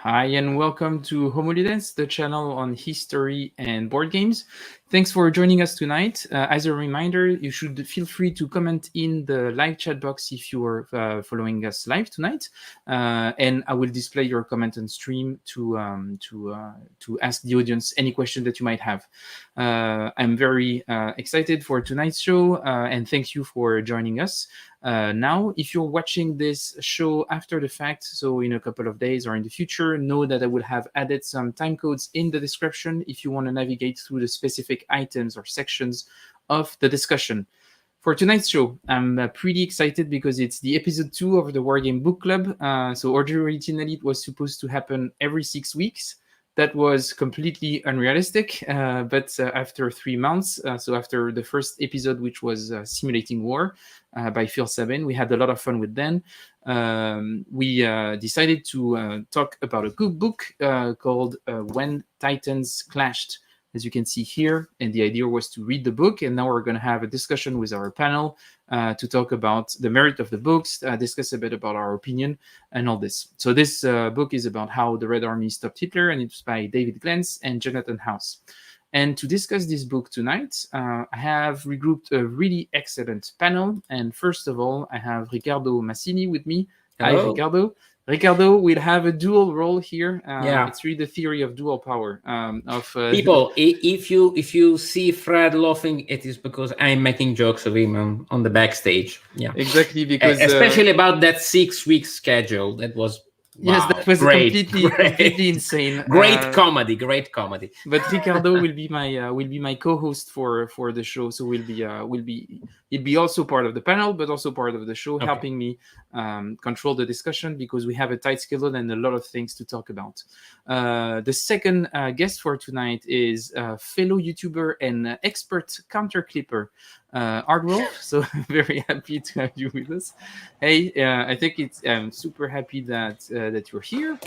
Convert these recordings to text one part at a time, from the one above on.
Hi and welcome to Homoludens, the channel on history and board games. Thanks for joining us tonight. As a reminder, you should feel free to comment in the live chat box if you are following us live tonight, and I will display your comment on stream to ask the audience any question that you might have. I'm very excited for tonight's show, and thank you for joining us. Now, if you're watching this show after the fact, so in a couple of days or in the future, know that I will have added some time codes in the description if you want to navigate through the specific items or sections of the discussion. For tonight's show, I'm pretty excited because it's the episode 2 of the Wargame Book Club. So originally it was supposed to happen every 6 weeks. That was completely unrealistic, but after 3 months, so after the first episode, which was Simulating War by Phil Sabin, we had a lot of fun with them. We decided to talk about a good book called When Titans Clashed, as you can see here, and the idea was to read the book, and now we're going to have a discussion with our panel to talk about the merit of the books, discuss a bit about our opinion, and all this. So this book is about how the Red Army stopped Hitler, and it's by David Glantz and Jonathan M. And to discuss this book tonight, I have regrouped a really excellent panel, and first of all, I have Riccardo Masini with me. Hello. Hi, Riccardo. Riccardo will have a dual role here. Yeah. It's really the theory of dual power. People, if you see Fred laughing, it is because I'm making jokes of him on the backstage. Yeah, exactly, because especially about that 6 week schedule. That was yes, that was completely insane. Great comedy. But Riccardo will be my co-host for the show, so he'll be also part of the panel, but also part of the show, okay, helping me control the discussion because we have a tight schedule and a lot of things to talk about. The second guest for tonight is fellow YouTuber and expert counter clipper, Ardwulf. So very happy to have you with us. Hey, I think I'm super happy that you're here.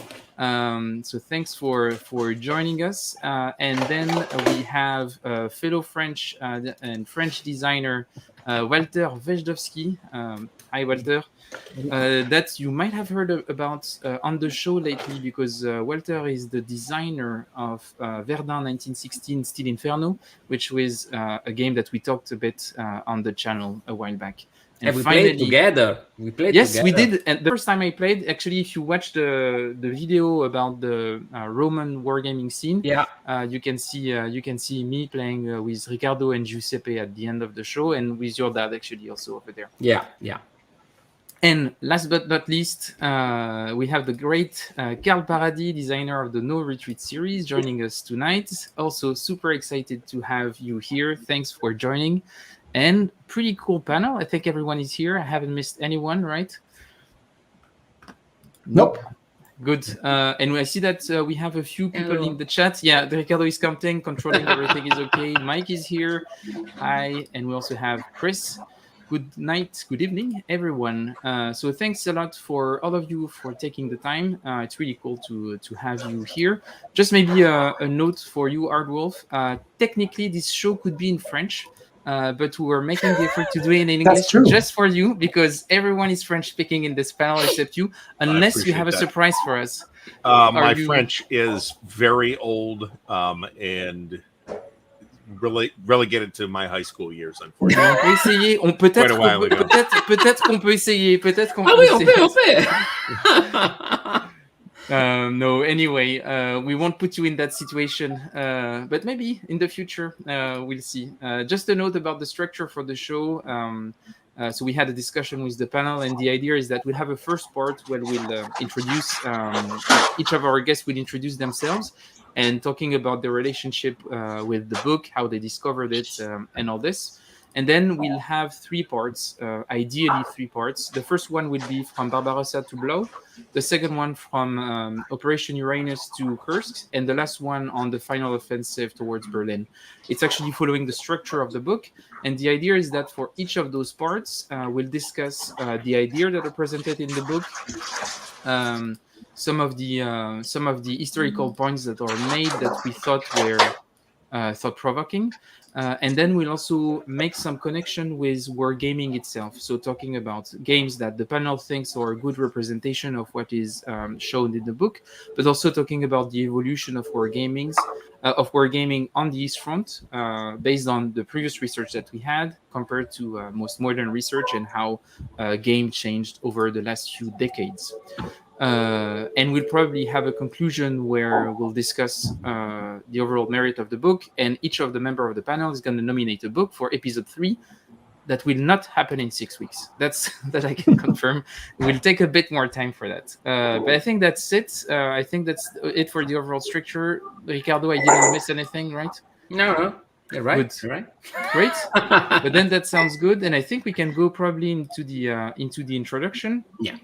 So thanks for joining us. And then we have fellow French and French designer Walter Vejdovsky. Hi, Walter. That you might have heard about on the show lately because Walter is the designer of Verdun 1916 Steel Inferno, which was a game that we talked a bit on the channel a while back. And we played together. Yes, we did. And the first time I played, actually, if you watch the video about the Roman wargaming scene, yeah, you can see me playing with Riccardo and Giuseppe at the end of the show, and with your dad actually also over there. Yeah. And last but not least, we have the great Carl Paradis, designer of the No Retreat series, joining us tonight. Also super excited to have you here. Thanks for joining. And pretty cool panel. I think everyone is here. I haven't missed anyone, right? Nope. Good. And I see that we have a few people in the chat. Yeah, Riccardo is counting, controlling everything is okay. Mike is here. Hi. And we also have Chris. Good night, good evening, everyone. So thanks a lot for all of you for taking the time. It's really cool to have you here. Just maybe a note for you, Ardwolf. Technically, this show could be in French, but we were making the effort to do it in English just for you because everyone is French speaking in this panel except you, unless you have a surprise for us. My French is very old and relegated to my high school years, unfortunately. Peut-être qu'on peut essayer. No, anyway, we won't put you in that situation, but maybe in the future, we'll see. Just a note about the structure for the show. So we had a discussion with the panel, and the idea is that we'll have a first part where we'll introduce, each of our guests will introduce themselves and talking about the relationship with the book, how they discovered it, and all this. And then we'll have 3 parts, ideally 3 parts. The first one will be from Barbarossa to Blau, the second one from Operation Uranus to Kursk, and the last one on the final offensive towards Berlin. It's actually following the structure of the book, and the idea is that for each of those parts, we'll discuss the idea that are presented in the book, some of the historical points that are made that we thought were thought-provoking. And then we'll also make some connection with wargaming itself. So talking about games that the panel thinks are a good representation of what is shown in the book, but also talking about the evolution of wargaming on the East Front, based on the previous research that we had compared to most modern research and how game changed over the last few decades. And we'll probably have a conclusion where we'll discuss the overall merit of the book, and each of the members of the panel is going to nominate a book for episode 3. That will not happen in 6 weeks. That I can confirm. We'll take a bit more time for that. But I think that's it. I think that's it for the overall structure. Riccardo, I didn't miss anything, right? No. You're right. Good. You're right. Great. But then that sounds good. And I think we can go probably into the introduction. Yeah.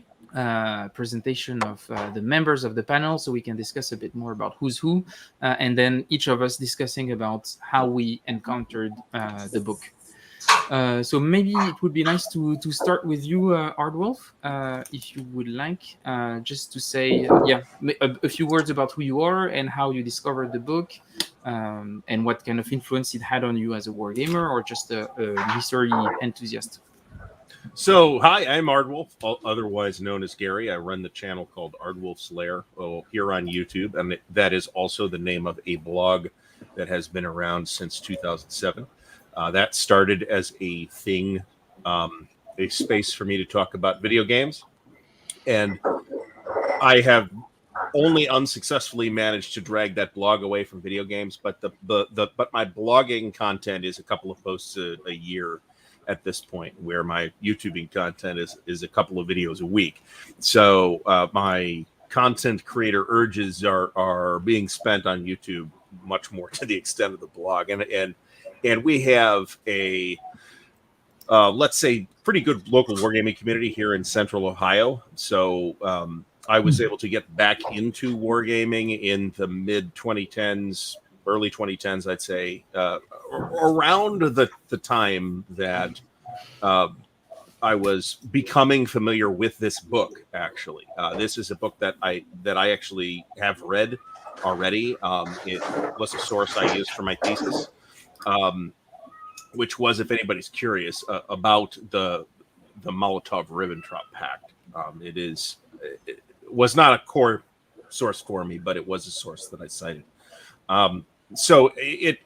Presentation of the members of the panel, so we can discuss a bit more about who's who, and then each of us discussing about how we encountered the book. So maybe it would be nice to start with you, Ardwulf, if you would like, just to say a few words about who you are and how you discovered the book, and what kind of influence it had on you as a wargamer or just a history enthusiast. So, hi, I'm Ardwulf, otherwise known as Gary. I run the channel called Ardwulf's Lair here on YouTube, and that is also the name of a blog that has been around since 2007. That started as a thing, a space for me to talk about video games, and I have only unsuccessfully managed to drag that blog away from video games. But but my blogging content is a couple of posts a year at this point, where my YouTubing content is a couple of videos a week. So my content creator urges are being spent on YouTube much more to the extent of the blog. And we have a, let's say, pretty good local wargaming community here in Central Ohio. So I was able to get back into wargaming in the mid-2010s, early 2010s, I'd say, around the time that I was becoming familiar with this book. Actually, this is a book that I actually have read already. It was a source I used for my thesis, which was, if anybody's curious, about the Molotov-Ribbentrop Pact. It was not a core source for me, but it was a source that I cited. So it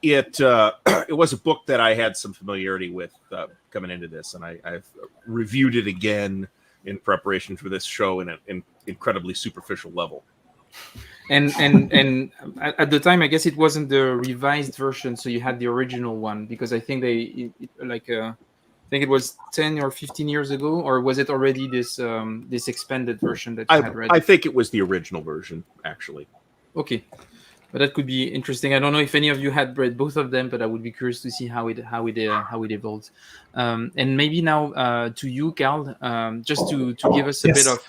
was a book that I had some familiarity with coming into this, and I've reviewed it again in preparation for this show in an incredibly superficial level. And at the time, I guess it wasn't the revised version, so you had the original one, because I think I think it was 10 or 15 years ago, or was it already this expanded version that you had read? I think it was the original version, actually. Okay. But that could be interesting. I don't know if any of you had read both of them, but I would be curious to see how it evolved. And maybe now to you, Carl, just to give us a bit of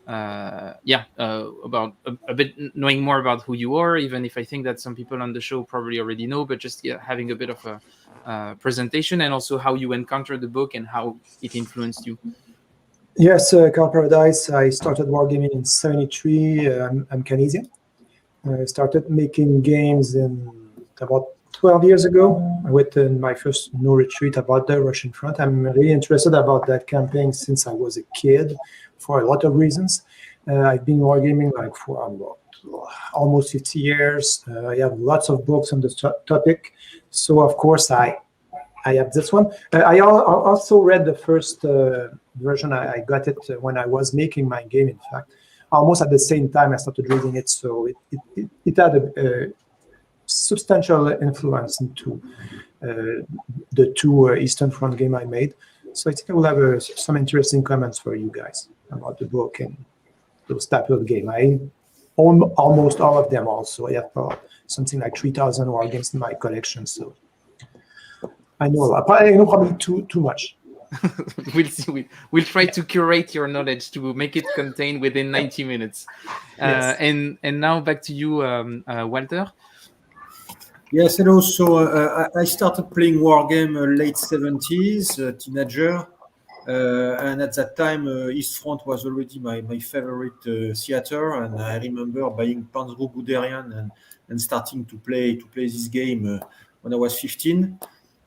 about a bit knowing more about who you are, even if I think that some people on the show probably already know, but just having a bit of a presentation, and also how you encountered the book and how it influenced you. Yes, Carl Paradis. I started wargaming in '73. I'm Canadian. I started making games in about 12 years ago with my first No Retreat about the Russian front. I'm really interested about that campaign since I was a kid for a lot of reasons. I've been wargaming for almost 50 years. I have lots of books on the topic. So, of course, I have this one. I also read the first version. I got it when I was making my game, in fact. Almost at the same time I started reading it, so it had a substantial influence into the two Eastern Front game I made. So I think I will have some interesting comments for you guys about the book and those type of game. I own almost all of them also. I have something like 3,000 war games in my collection, so I know a lot. I know probably too much. We'll see. We'll try to curate your knowledge to make it contained within 90 minutes. Yes. And now back to you, Walter. Yes, hello. So I started playing wargame late 70s, teenager. And at that time, East Front was already my favorite theater, and I remember buying Panzro Guderian and starting to play this game when I was 15.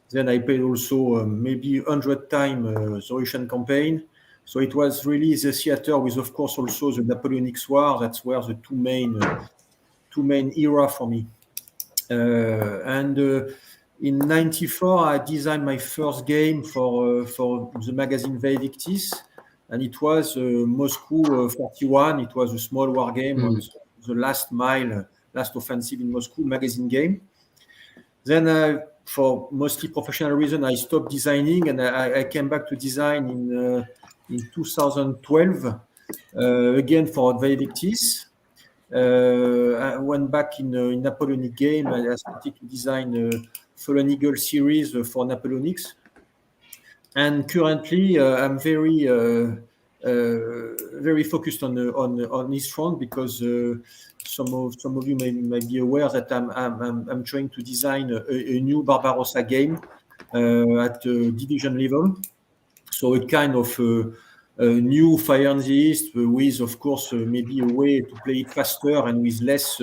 Then I played also maybe 100 times the Russian campaign. So it was really the theater with, of course, also the Napoleonic War. That's where the two main era for me. In '94, I designed my first game for the magazine Vejdovsky, and it was Moscow 41. It was a small war game on the last mile, last offensive in Moscow magazine game. Then, for mostly professional reason, I stopped designing, and I came back to design in 2012 again for Vejdovsky. I went back in Napoleonic game. I started to design Fallen Eagle series for Napoleonics, and currently I'm very focused on East Front because some of you may be aware that I'm trying to design a new Barbarossa game at division level, so a kind of a new Fire in the East with, of course, maybe a way to play it faster and with less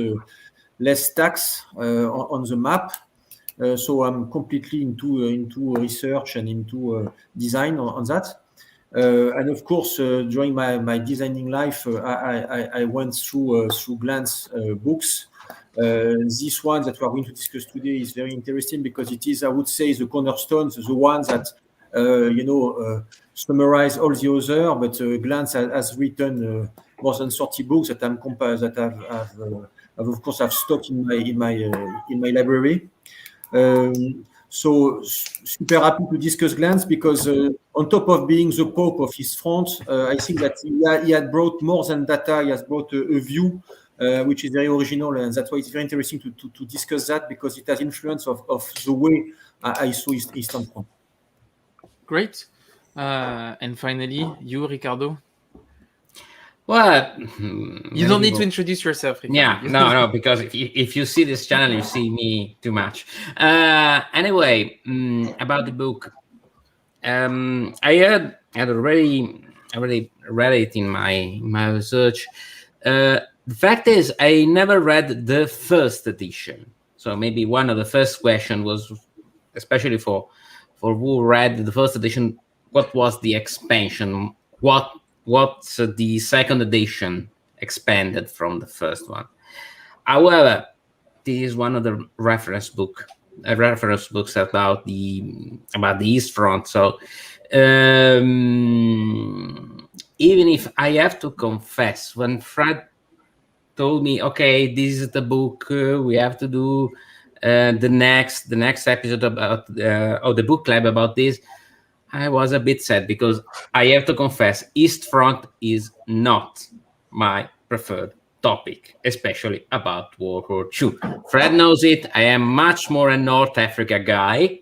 stacks on the map. So I'm completely into research and into design on that. And of course, during my designing life, I went through Glantz books. This one that we are going to discuss today is very interesting because it is, I would say, the cornerstones, the ones that summarize all the other. But Glantz has written more than 30 books that of course I've stocked in my library. So super happy to discuss Glantz because on top of being the Pope of his front, I think that he had brought more than data. He has brought a view which is very original, and that's why it's very interesting to discuss that because it has influence of the way I saw Eastern Front. Great. And finally, you, Riccardo. Well, you don't need to introduce yourself, Riccardo. Yeah, no, because if you see this channel, you see me too much. Anyway, about the book, I had already read it in my research. The fact is, I never read the first edition. So maybe one of the first questions was, especially for who read the first edition, what was the expansion? What's the second edition expanded from the first one? However, this is one of the reference books about the East Front. So even if I have to confess, when Fred told me, okay, this is the book we have to do the next episode about of the book club about this, I was a bit sad because I have to confess, East Front is not my preferred topic, especially about World War II. Fred knows it. I am much more a North Africa guy.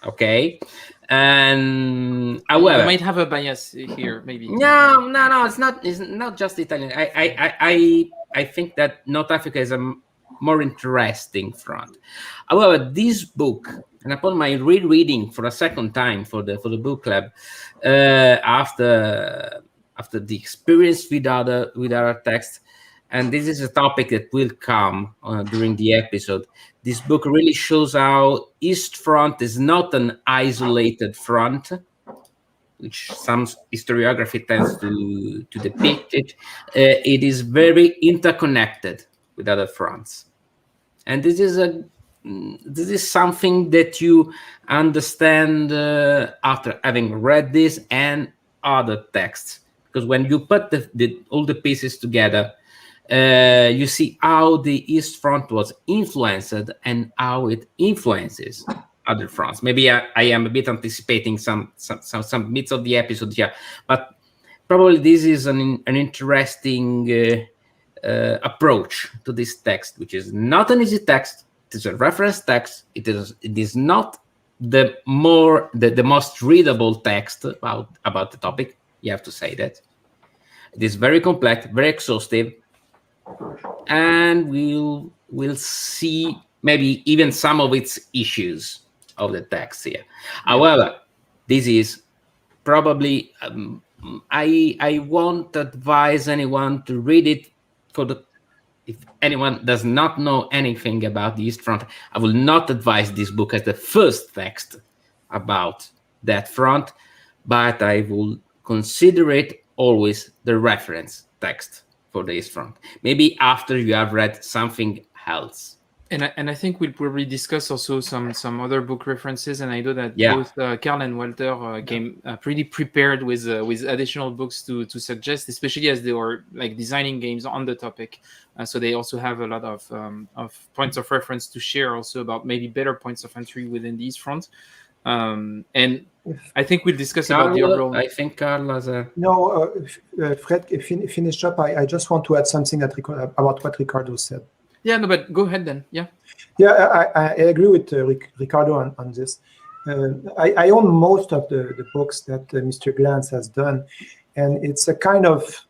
Okay. And however, you might have a bias here, maybe. No, it's not just Italian. I think that North Africa is a more interesting front. However, this book, and upon my rereading for a second time for the book club, after the experience with other texts, and this is a topic that will come during the episode. This book really shows how East Front is not an isolated front, which some historiography tends to depict it. It is very interconnected with other fronts, and this is something that you understand after having read this and other texts, because when you put all the pieces together, you see how the East Front was influenced and how it influences other fronts. Maybe I am a bit anticipating some bits of the episode here, but probably this is an interesting approach to this text, which is not an easy text. It is a reference text. It is not the most readable text about the topic. You have to say that. It is very complex, very exhaustive, and we'll see maybe even some of its issues of the text here. However, this is probably I won't advise anyone to read it if anyone does not know anything about the East Front. I will not advise this book as the first text about that front, but I will consider it always the reference text for the East Front. Maybe after you have read something else. And I think we'll probably discuss also some other book references. And I know that both Carl and Walter came pretty prepared with additional books to suggest, especially as they were like designing games on the topic. So they also have a lot of points of reference to share also about maybe better points of entry within the East Front. And I think we'll discuss about the overall. I think Carl has a... No, Fred finished up. I just want to add something about what Riccardo said. Yeah, no, but go ahead then. Yeah. Yeah, I agree with Riccardo on this. I own most of the books that Mr. Glantz has done, and it's a kind of,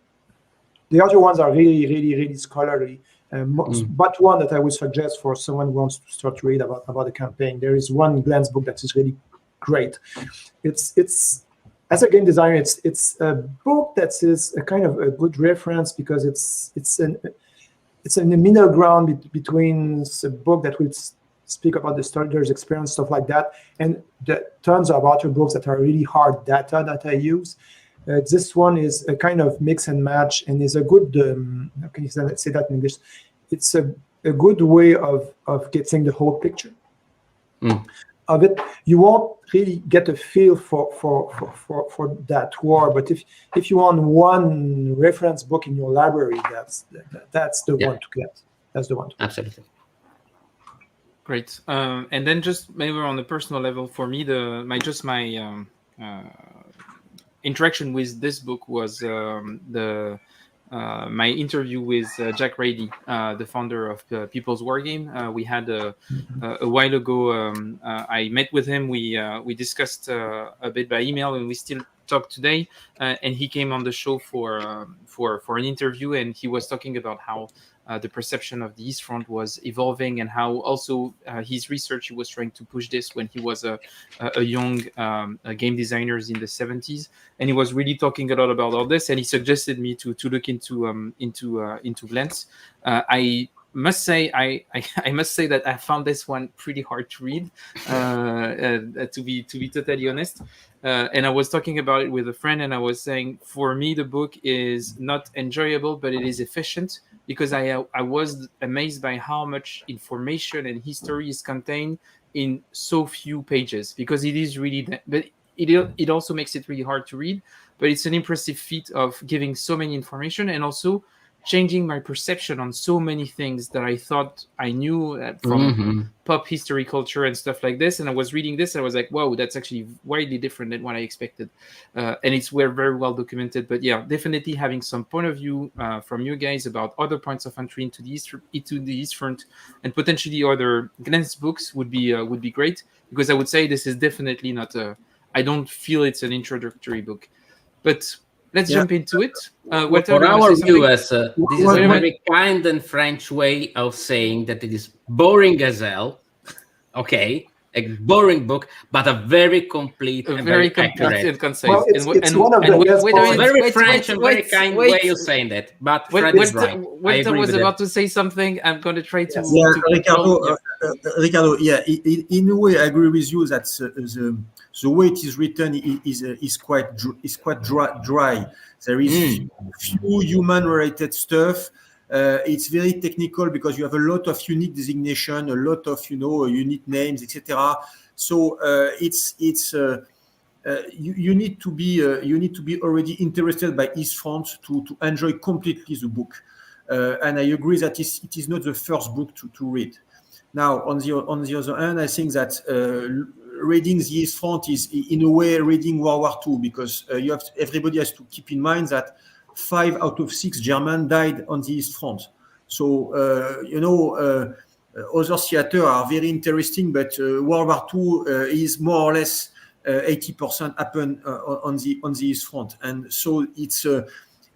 the other ones are really scholarly. But one that I would suggest for someone who wants to start to read about the campaign, there is one Glantz book that is really great. It's as a game designer, it's a book that is a kind of a good reference because it's in the middle ground between a book that will speak about the starter's experience, stuff like that, and the tons of other books that are really hard data that I use. This one is a kind of mix and match, and is a good. How can you say that in English? It's a good way of getting the whole picture of it. You won't really get a feel for that war, but if you want one reference book in your library, that's the one to get. That's the one. Absolutely. Great. And then just maybe on a personal level, for me, my interaction with this book was my interview with Jack Rady, the founder of People's Wargame. We had a while ago. I met with him. We discussed a bit by email, and we still talk today. And he came on the show for an interview, and he was talking about how the perception of the East Front was evolving, and how also his research, he was trying to push this when he was a young game designer in the 70s, and he was really talking a lot about all this, and he suggested me to look into Glantz. I must say I must say that I found this one pretty hard to read, to be totally honest. And I was talking about it with a friend, and I was saying, for me, the book is not enjoyable, but it is efficient, because I was amazed by how much information and history is contained in so few pages, because it is really but it also makes it really hard to read, but it's an impressive feat of giving so many information, and also changing my perception on so many things that I thought I knew from pop history, culture, and stuff like this. And I was reading this, and I was like, wow, that's actually widely different than what I expected. And it's very well documented. But yeah, definitely having some point of view from you guys about other points of entry into the East Front, and potentially other Glantz books would be great, because I would say this is definitely not I don't feel it's an introductory book. But let's jump into it. For our viewers, this is a very kind and French way of saying that it is boring as hell. Okay, a boring book, but a very complete and very accurate and concise. Well, it's one of the best. Very French and very kind way of saying that. But Fred is right. Walter was about to say something. I'm going to try to. Riccardo. Yeah, in a way, I agree with you that the way it is written is quite dry. There is few human-related stuff. It's very technical because you have a lot of unique designation, a lot of unique names, etc. So you need to be already interested by East Front to enjoy completely the book. And I agree that it is not the first book to read. Now, on the other hand, I think that reading the East Front is in a way reading World War II, because everybody has to keep in mind that 5 out of 6 Germans died on the East Front. So other theater are very interesting, but World War II is more or less 80% happen on the East Front, and so it's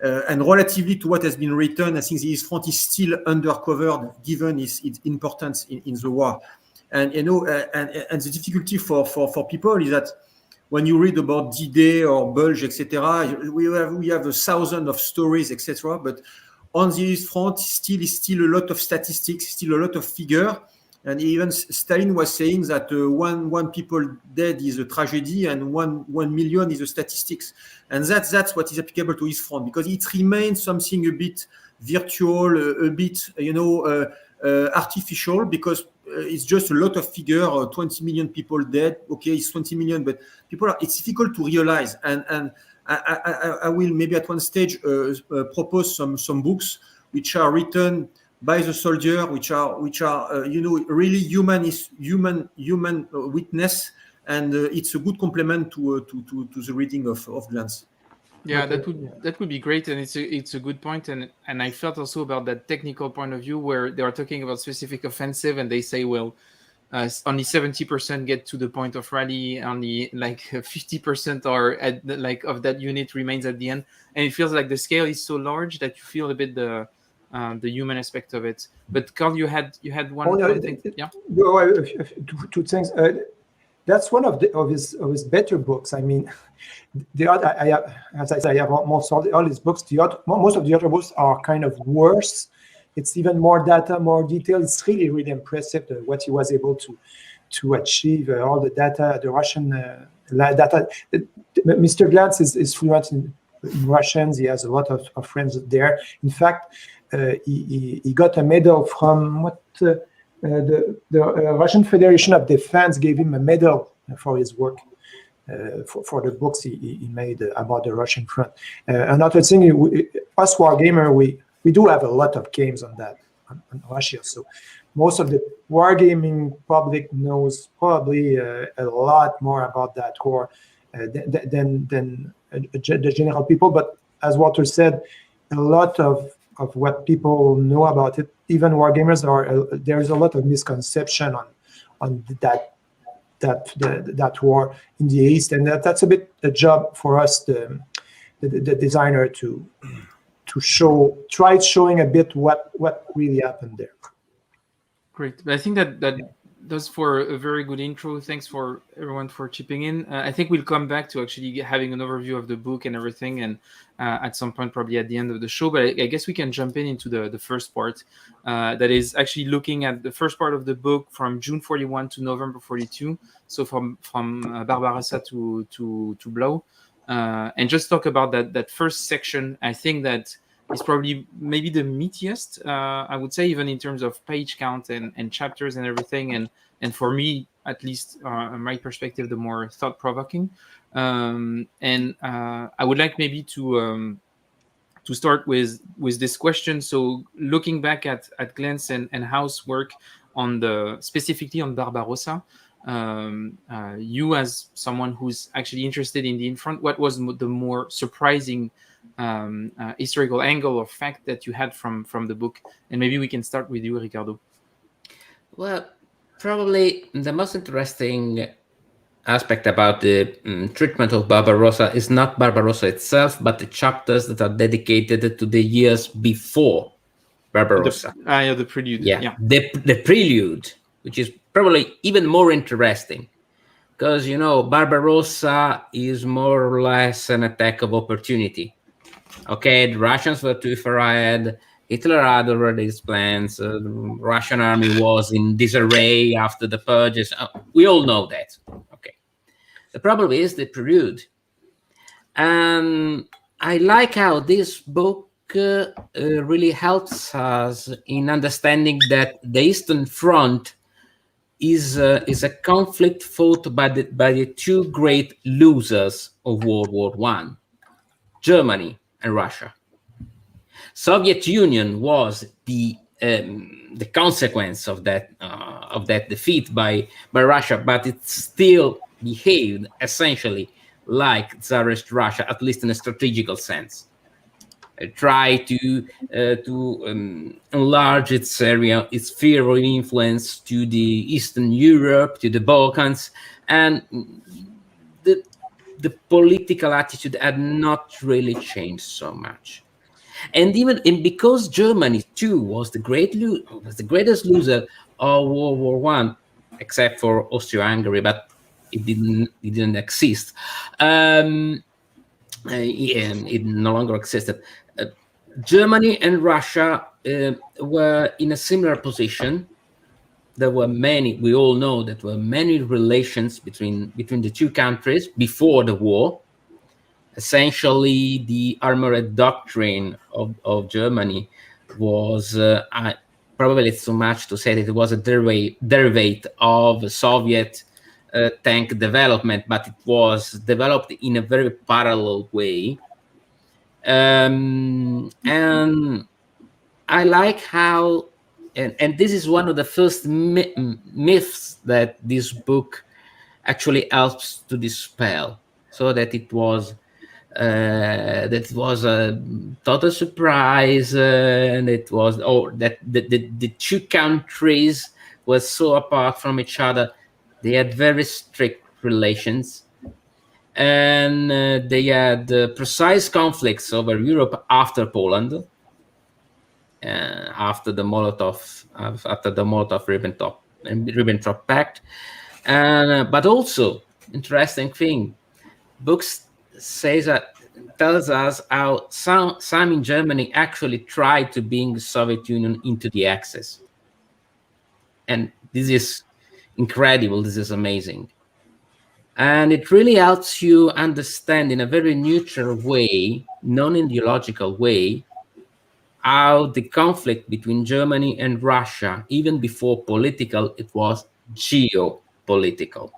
and relatively to what has been written, I think the East Front is still undercovered given its importance in the war. And and the difficulty for people is that when you read about D-Day or Bulge, etc., we have 1,000 of stories, etc. But on the East Front, still a lot of statistics, still a lot of figure. And even Stalin was saying that one people dead is a tragedy and 1 million is a statistics. And that's what is applicable to East Front, because it remains something a bit virtual, a bit, artificial, because it's just a lot of figure, 20 million people dead. Okay, it's 20 million, but it's difficult to realize. And I will maybe at one stage propose some books which are written by the soldier, which are really human witness, and it's a good complement to the reading of Glantz. Yeah, that would be great, and it's a good point, and I felt also about that technical point of view where they are talking about specific offensive, and they say, well, only 70% get to the point of rally, only like 50% are at of that unit remains at the end, and it feels like the scale is so large that you feel a bit the human aspect of it. But Carl, you had one thing. Yeah. Two things. That's one of his better books. I mean, the other, as I say, I have almost all his books. Most of the other books are kind of worse. It's even more data, more detail. It's really, really impressive what he was able to achieve. All the data, the Russian data. Mr. Glantz is fluent in Russians. He has a lot of friends there. In fact, he got a medal from the Russian Federation of Defense gave him a medal for his work, for the books he made about the Russian front. Another thing, us Wargamer, we do have a lot of games on Russia. So most of the wargaming public knows probably a lot more about that war than the general people. But as Walter said, a lot of what people know about it, even wargamers, there's a lot of misconception on that war in the East, and that's a bit a job for us, the designer, to try showing a bit what really happened there. Great. I think that does for a very good intro. Thanks for everyone for chipping in. I think we'll come back to actually having an overview of the book and everything, and at some point probably at the end of the show. But I guess we can jump into the first part, that is actually looking at the first part of the book from June 41 to November 42. So from Barbarossa to Blow, and just talk about that first section. I think that is probably maybe the meatiest, I would say, even in terms of page count and chapters and everything, and for me at least, my perspective, the more thought-provoking. And I would like maybe to start with this question. So looking back at Glantz and House work specifically on Barbarossa, you as someone who's actually interested in the infront, what was the more surprising historical angle or fact that you had from the book? And maybe we can start with you, Riccardo. Well, probably the most interesting aspect about the treatment of Barbarossa is not Barbarossa itself, but the chapters that are dedicated to the years before Barbarossa. The Prelude. Yeah. The Prelude, which is probably even more interesting, because, Barbarossa is more or less an attack of opportunity. Okay, the Russians were too far ahead. Hitler had already his plans. The Russian army was in disarray after the purges. We all know that. Okay. The problem is the Prelude. And I like how this book really helps us in understanding that the Eastern Front is a conflict fought by the two great losers of World War I, Germany and Russia. Soviet Union was the consequence of that defeat by Russia, but it still behaved essentially like Tsarist Russia, at least in a strategical sense. It tried to enlarge its area, its sphere of influence to the Eastern Europe, to the Balkans, and the political attitude had not really changed so much. And because Germany too was the greatest loser of World War I, except for Austria-Hungary, but it didn't exist. It no longer existed. Germany and Russia were in a similar position. There were many, we all know that there were many relations between the two countries before the war. Essentially, the armored doctrine of Germany was, probably it's too much to say that it was a derivative of Soviet tank development, but it was developed in a very parallel way. And I like how, and this is one of the first myths that this book actually helps to dispel, so that it was a total surprise, and it was that the two countries were so apart from each other. They had very strict relations, and they had precise conflicts over Europe after Poland, after the Molotov-Ribbentrop Pact. But also, interesting thing, books tells us how some in Germany actually tried to bring the Soviet Union into the Axis. And this is incredible, this is amazing. And it really helps you understand in a very neutral way, non-ideological way, how the conflict between Germany and Russia, even before political, it was geopolitical.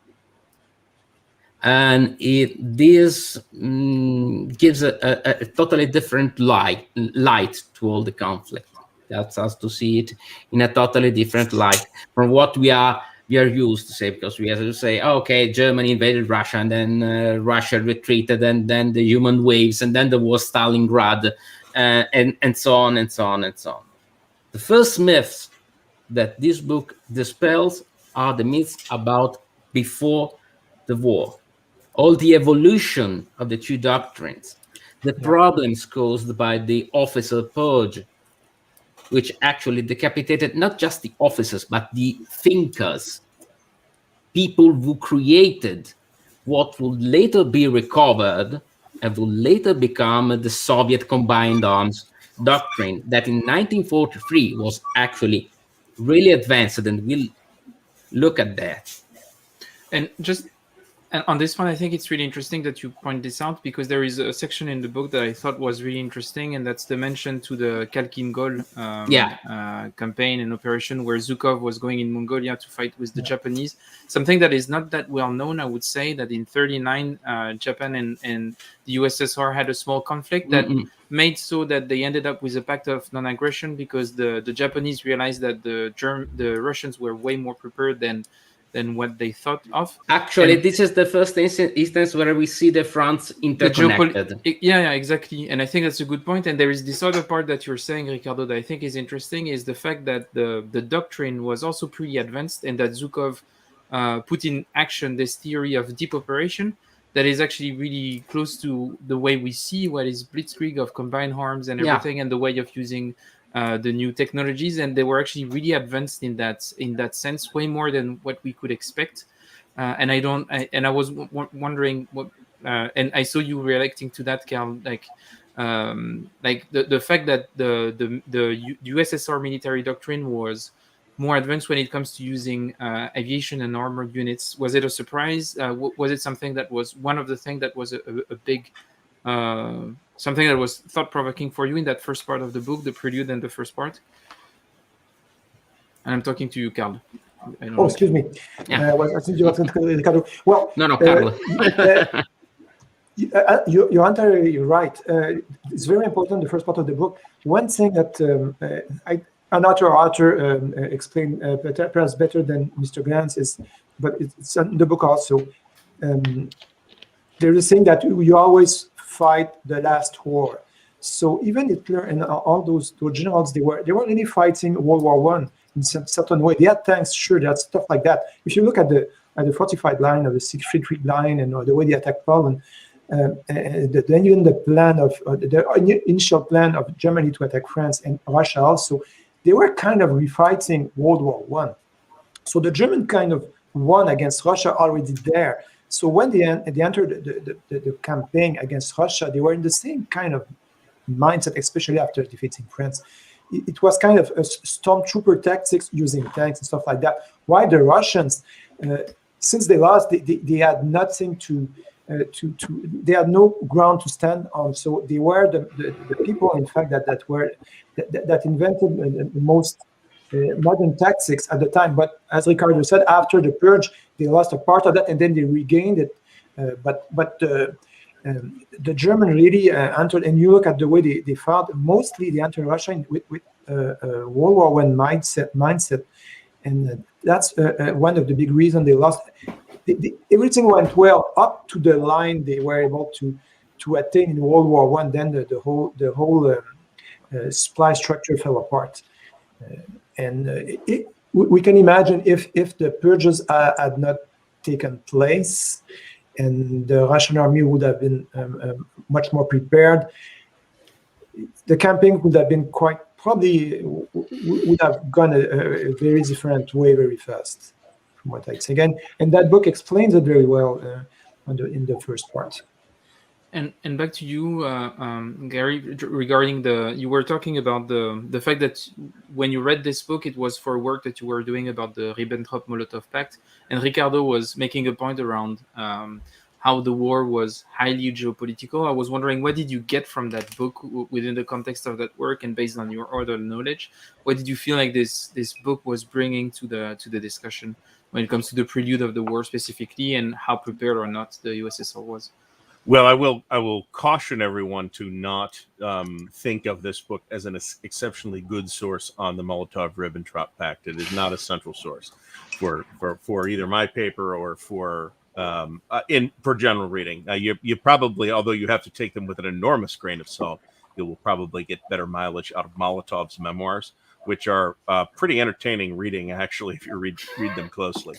And this gives a totally different light to all the conflict. That's us to see it in a totally different light from what we are used to say, because we have to say, oh, okay, Germany invaded Russia, and then Russia retreated, and then the human waves, and then there was Stalingrad, and so on and so on and so on. The first myths that this book dispels are the myths about before the war. All the evolution of the two doctrines, the problems caused by the officer purge, which actually decapitated not just the officers, but the thinkers, people who created what would later be recovered and will later become the Soviet combined arms doctrine that in 1943 was actually really advanced, and we'll look at that. And just on this one, I think it's really interesting that you point this out, because there is a section in the book that I thought was really interesting, and that's the mention to the Khalkhin-Gol campaign and operation, where Zhukov was going in Mongolia to fight with the Japanese. Something that is not that well known, I would say, that in 1939, Japan and the USSR had a small conflict that made so that they ended up with a pact of non-aggression, because the Japanese realized that the Russians were way more prepared than what they thought of. Actually, this is the first instance where we see the fronts interconnected. Yeah, exactly. And I think that's a good point. And there is this other part that you're saying, Riccardo, that I think is interesting, is the fact that the doctrine was also pretty advanced, and that Zhukov put in action this theory of deep operation that is actually really close to the way we see what is Blitzkrieg of combined arms and everything, and the way of using the new technologies, and they were actually really advanced in that sense, way more than what we could expect. And I was wondering what, and I saw you reacting to that, Carl, like the fact that the USSR military doctrine was more advanced when it comes to using aviation and armored units. Was it a surprise? Was it something that was one of the things that was a big something that was thought-provoking for you in that first part of the book, the prelude and the first part? And I'm talking to you, Carl. Excuse me. Yeah. I think you were talking to Riccardo. Well, no, Carlo. You're entirely right. It's very important, the first part of the book. One thing that another author explained perhaps better than Mr. Glantz is, but it's in the book also. There is a saying that you always fight the last war. So even Hitler and all those generals, they weren't really fighting World War I in some certain way. They had tanks, sure, they had stuff like that. If you look at the fortified line of the Siegfried line and the way they attacked Poland, then even the plan of the initial plan of Germany to attack France and Russia also, they were kind of refighting World War I. So the German kind of won against Russia already there. So when they entered the campaign against Russia, they were in the same kind of mindset, especially after defeating France. It was kind of a stormtrooper tactics using tanks and stuff like that. Why the Russians, since they lost, they had nothing they had no ground to stand on. So they were the people, in fact, that invented the most modern tactics at the time. But as Riccardo said, after the purge, they lost a part of that, and then they regained it. But the German really entered, and you look at the way they fought. Mostly they entered Russia with World War I mindset, and that's one of the big reasons they lost. Everything went well up to the line they were able to attain in World War I. Then the whole supply structure fell apart, we can imagine if the purges had not taken place, and the Russian army would have been much more prepared, the campaign would have been would have gone a very different way very fast, from what I'd say. Again, and that book explains it very well in the first part. And back to you, Gary, regarding you were talking about the fact that when you read this book, it was for work that you were doing about the Ribbentrop-Molotov Pact, and Riccardo was making a point around how the war was highly geopolitical. I was wondering, what did you get from that book within the context of that work, and based on your other knowledge, what did you feel like this book was bringing to the discussion when it comes to the prelude of the war specifically, and how prepared or not the USSR was? Well, I will caution everyone to not think of this book as an exceptionally good source on the Molotov-Ribbentrop Pact. It is not a central source for either my paper or for general reading. You probably, although you have to take them with an enormous grain of salt, you will probably get better mileage out of Molotov's memoirs, which are pretty entertaining reading, actually, if you read them closely.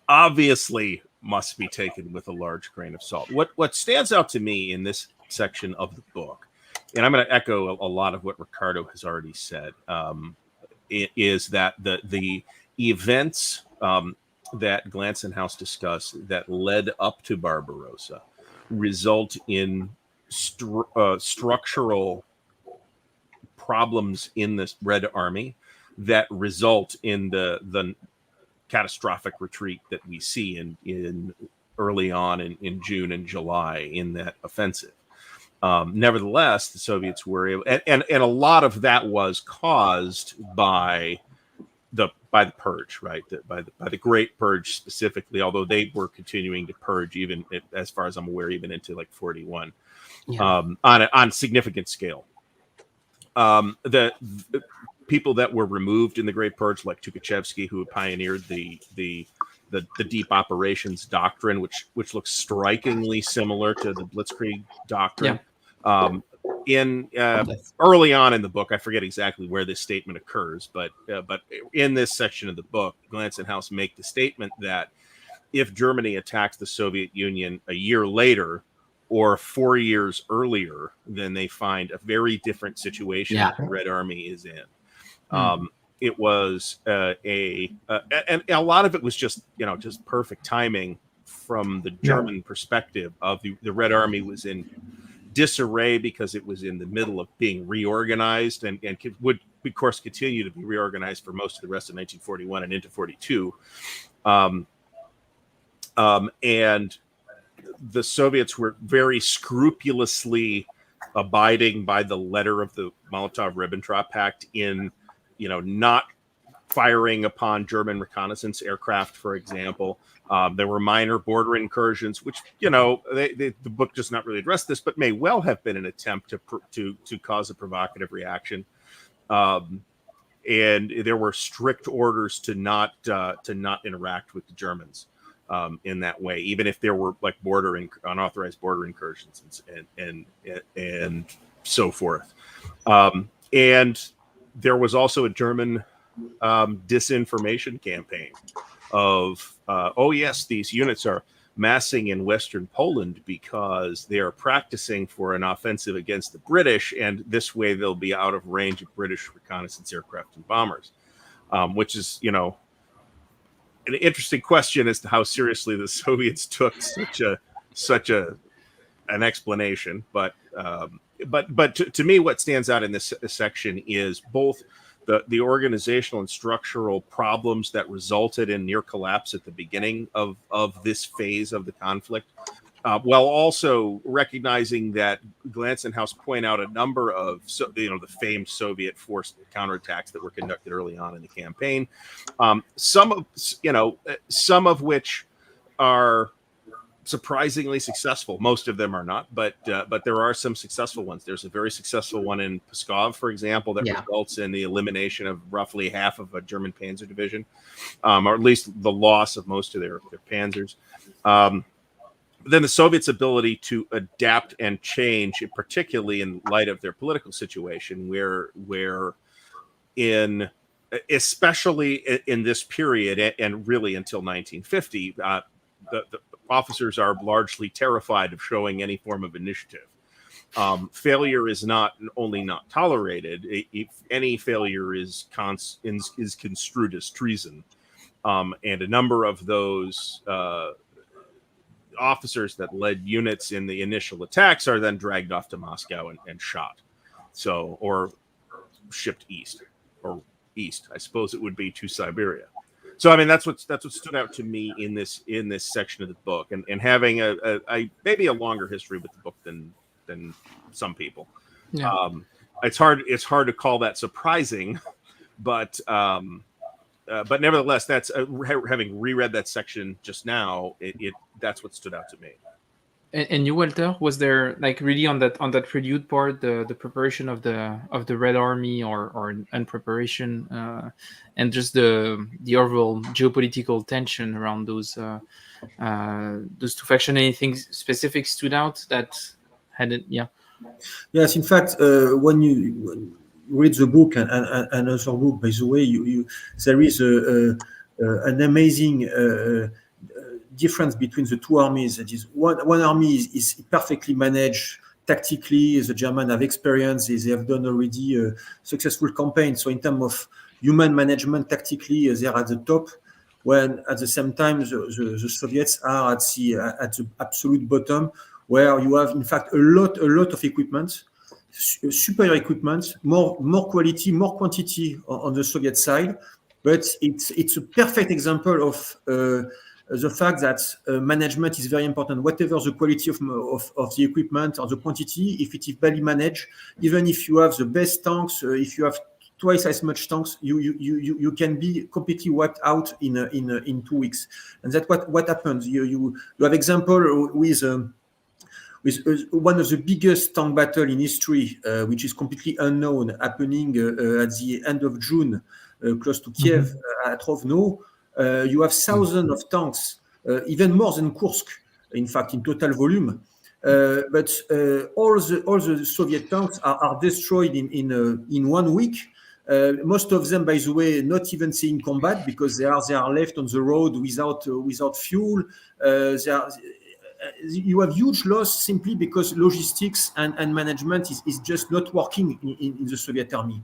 Obviously, must be taken with a large grain of salt. What stands out to me in this section of the book, and I'm going to echo a lot of what Riccardo has already said, is that the events that Glantz and House discuss that led up to Barbarossa result in structural problems in this Red Army that result in the catastrophic retreat that we see in early on in June and July in that offensive. Nevertheless, the Soviets were able, and a lot of that was caused by the purge, right? By the Great Purge specifically, although they were continuing to purge even, as far as I'm aware, even into like 41, on significant scale. The people that were removed in the Great Purge, like Tukhachevsky, who pioneered the deep operations doctrine, which looks strikingly similar to the Blitzkrieg doctrine. Yeah. Early on in the book, I forget exactly where this statement occurs, but in this section of the book, Glantz and House make the statement that if Germany attacks the Soviet Union a year later or 4 years earlier, then they find a very different situation that the Red Army is in. It was and a lot of it was just perfect timing from the German perspective of the Red Army was in disarray because it was in the middle of being reorganized and would of course continue to be reorganized for most of the rest of 1941 and into 42. And the Soviets were very scrupulously abiding by the letter of the Molotov-Ribbentrop Pact in not firing upon German reconnaissance aircraft, for example. There were minor border incursions, which, the book does not really address this, but may well have been an attempt to cause a provocative reaction. And there were strict orders to not interact with the Germans in that way, even if there were like unauthorized border incursions and so forth. And there was also a German disinformation campaign of, yes, these units are massing in Western Poland because they are practicing for an offensive against the British, and this way they'll be out of range of British reconnaissance aircraft and bombers, which is, an interesting question as to how seriously the Soviets took such an explanation, but to me, what stands out in this section is both the organizational and structural problems that resulted in near collapse at the beginning of this phase of the conflict, while also recognizing that Glantz and House point out a number of the famed Soviet forced counterattacks that were conducted early on in the campaign, some of which are surprisingly successful. Most of them are not, but there are some successful ones. There's a very successful one in Pskov, for example, that results in the elimination of roughly half of a German panzer division, or at least the loss of most of their panzers. Then the Soviets' ability to adapt and change, particularly in light of their political situation, where especially in this period and really until 1950, the officers are largely terrified of showing any form of initiative. Failure is not only not tolerated; if any failure is construed as treason, and a number of those officers that led units in the initial attacks are then dragged off to Moscow and shot, or shipped east, I suppose it would be, to Siberia. So I mean that's what stood out to me in this section of the book, and having a maybe a longer history with the book than some people. Yeah. It's hard to call that surprising, but nevertheless, that's having reread that section just now, that's what stood out to me. And you, Walter, was there really on that Prelude part, the preparation of the Red Army or unpreparation, and just the overall geopolitical tension around those two factions? Anything specific stood out that had it? Yeah. Yes, in fact, when you read the book and another book, by the way, there is an amazing difference between the two armies. That is, one army is perfectly managed tactically. The Germans have experience; they have done already a successful campaign. So in terms of human management, tactically, they're at the top. When at the same time, the Soviets are at the absolute bottom, where you have in fact a lot of equipment, superior equipment, more quality, more quantity on the Soviet side. But it's a perfect example of the fact that management is very important. Whatever the quality of the equipment or the quantity, if it is badly managed, even if you have the best tanks, if you have twice as much tanks, you can be completely wiped out in 2 weeks. And that's what happens. You have example with one of the biggest tank battle in history, which is completely unknown, happening at the end of June, close to Kiev, at Rovno. You have thousands of tanks, even more than Kursk, in fact, in total volume. But all the Soviet tanks are destroyed in 1 week. Most of them, by the way, not even seeing combat because they are left on the road without fuel. You have huge loss simply because logistics and management is just not working in the Soviet army.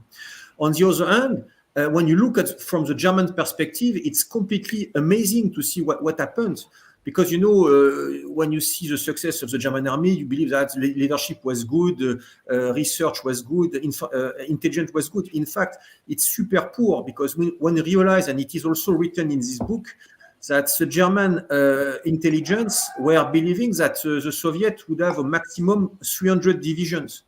On the other hand, when you look at from the German perspective, it's completely amazing to see what happened. Because, when you see the success of the German army, you believe that leadership was good, research was good, intelligence was good. In fact, it's super poor because when you realize, and it is also written in this book, that the German intelligence were believing that the Soviet would have a maximum 300 divisions,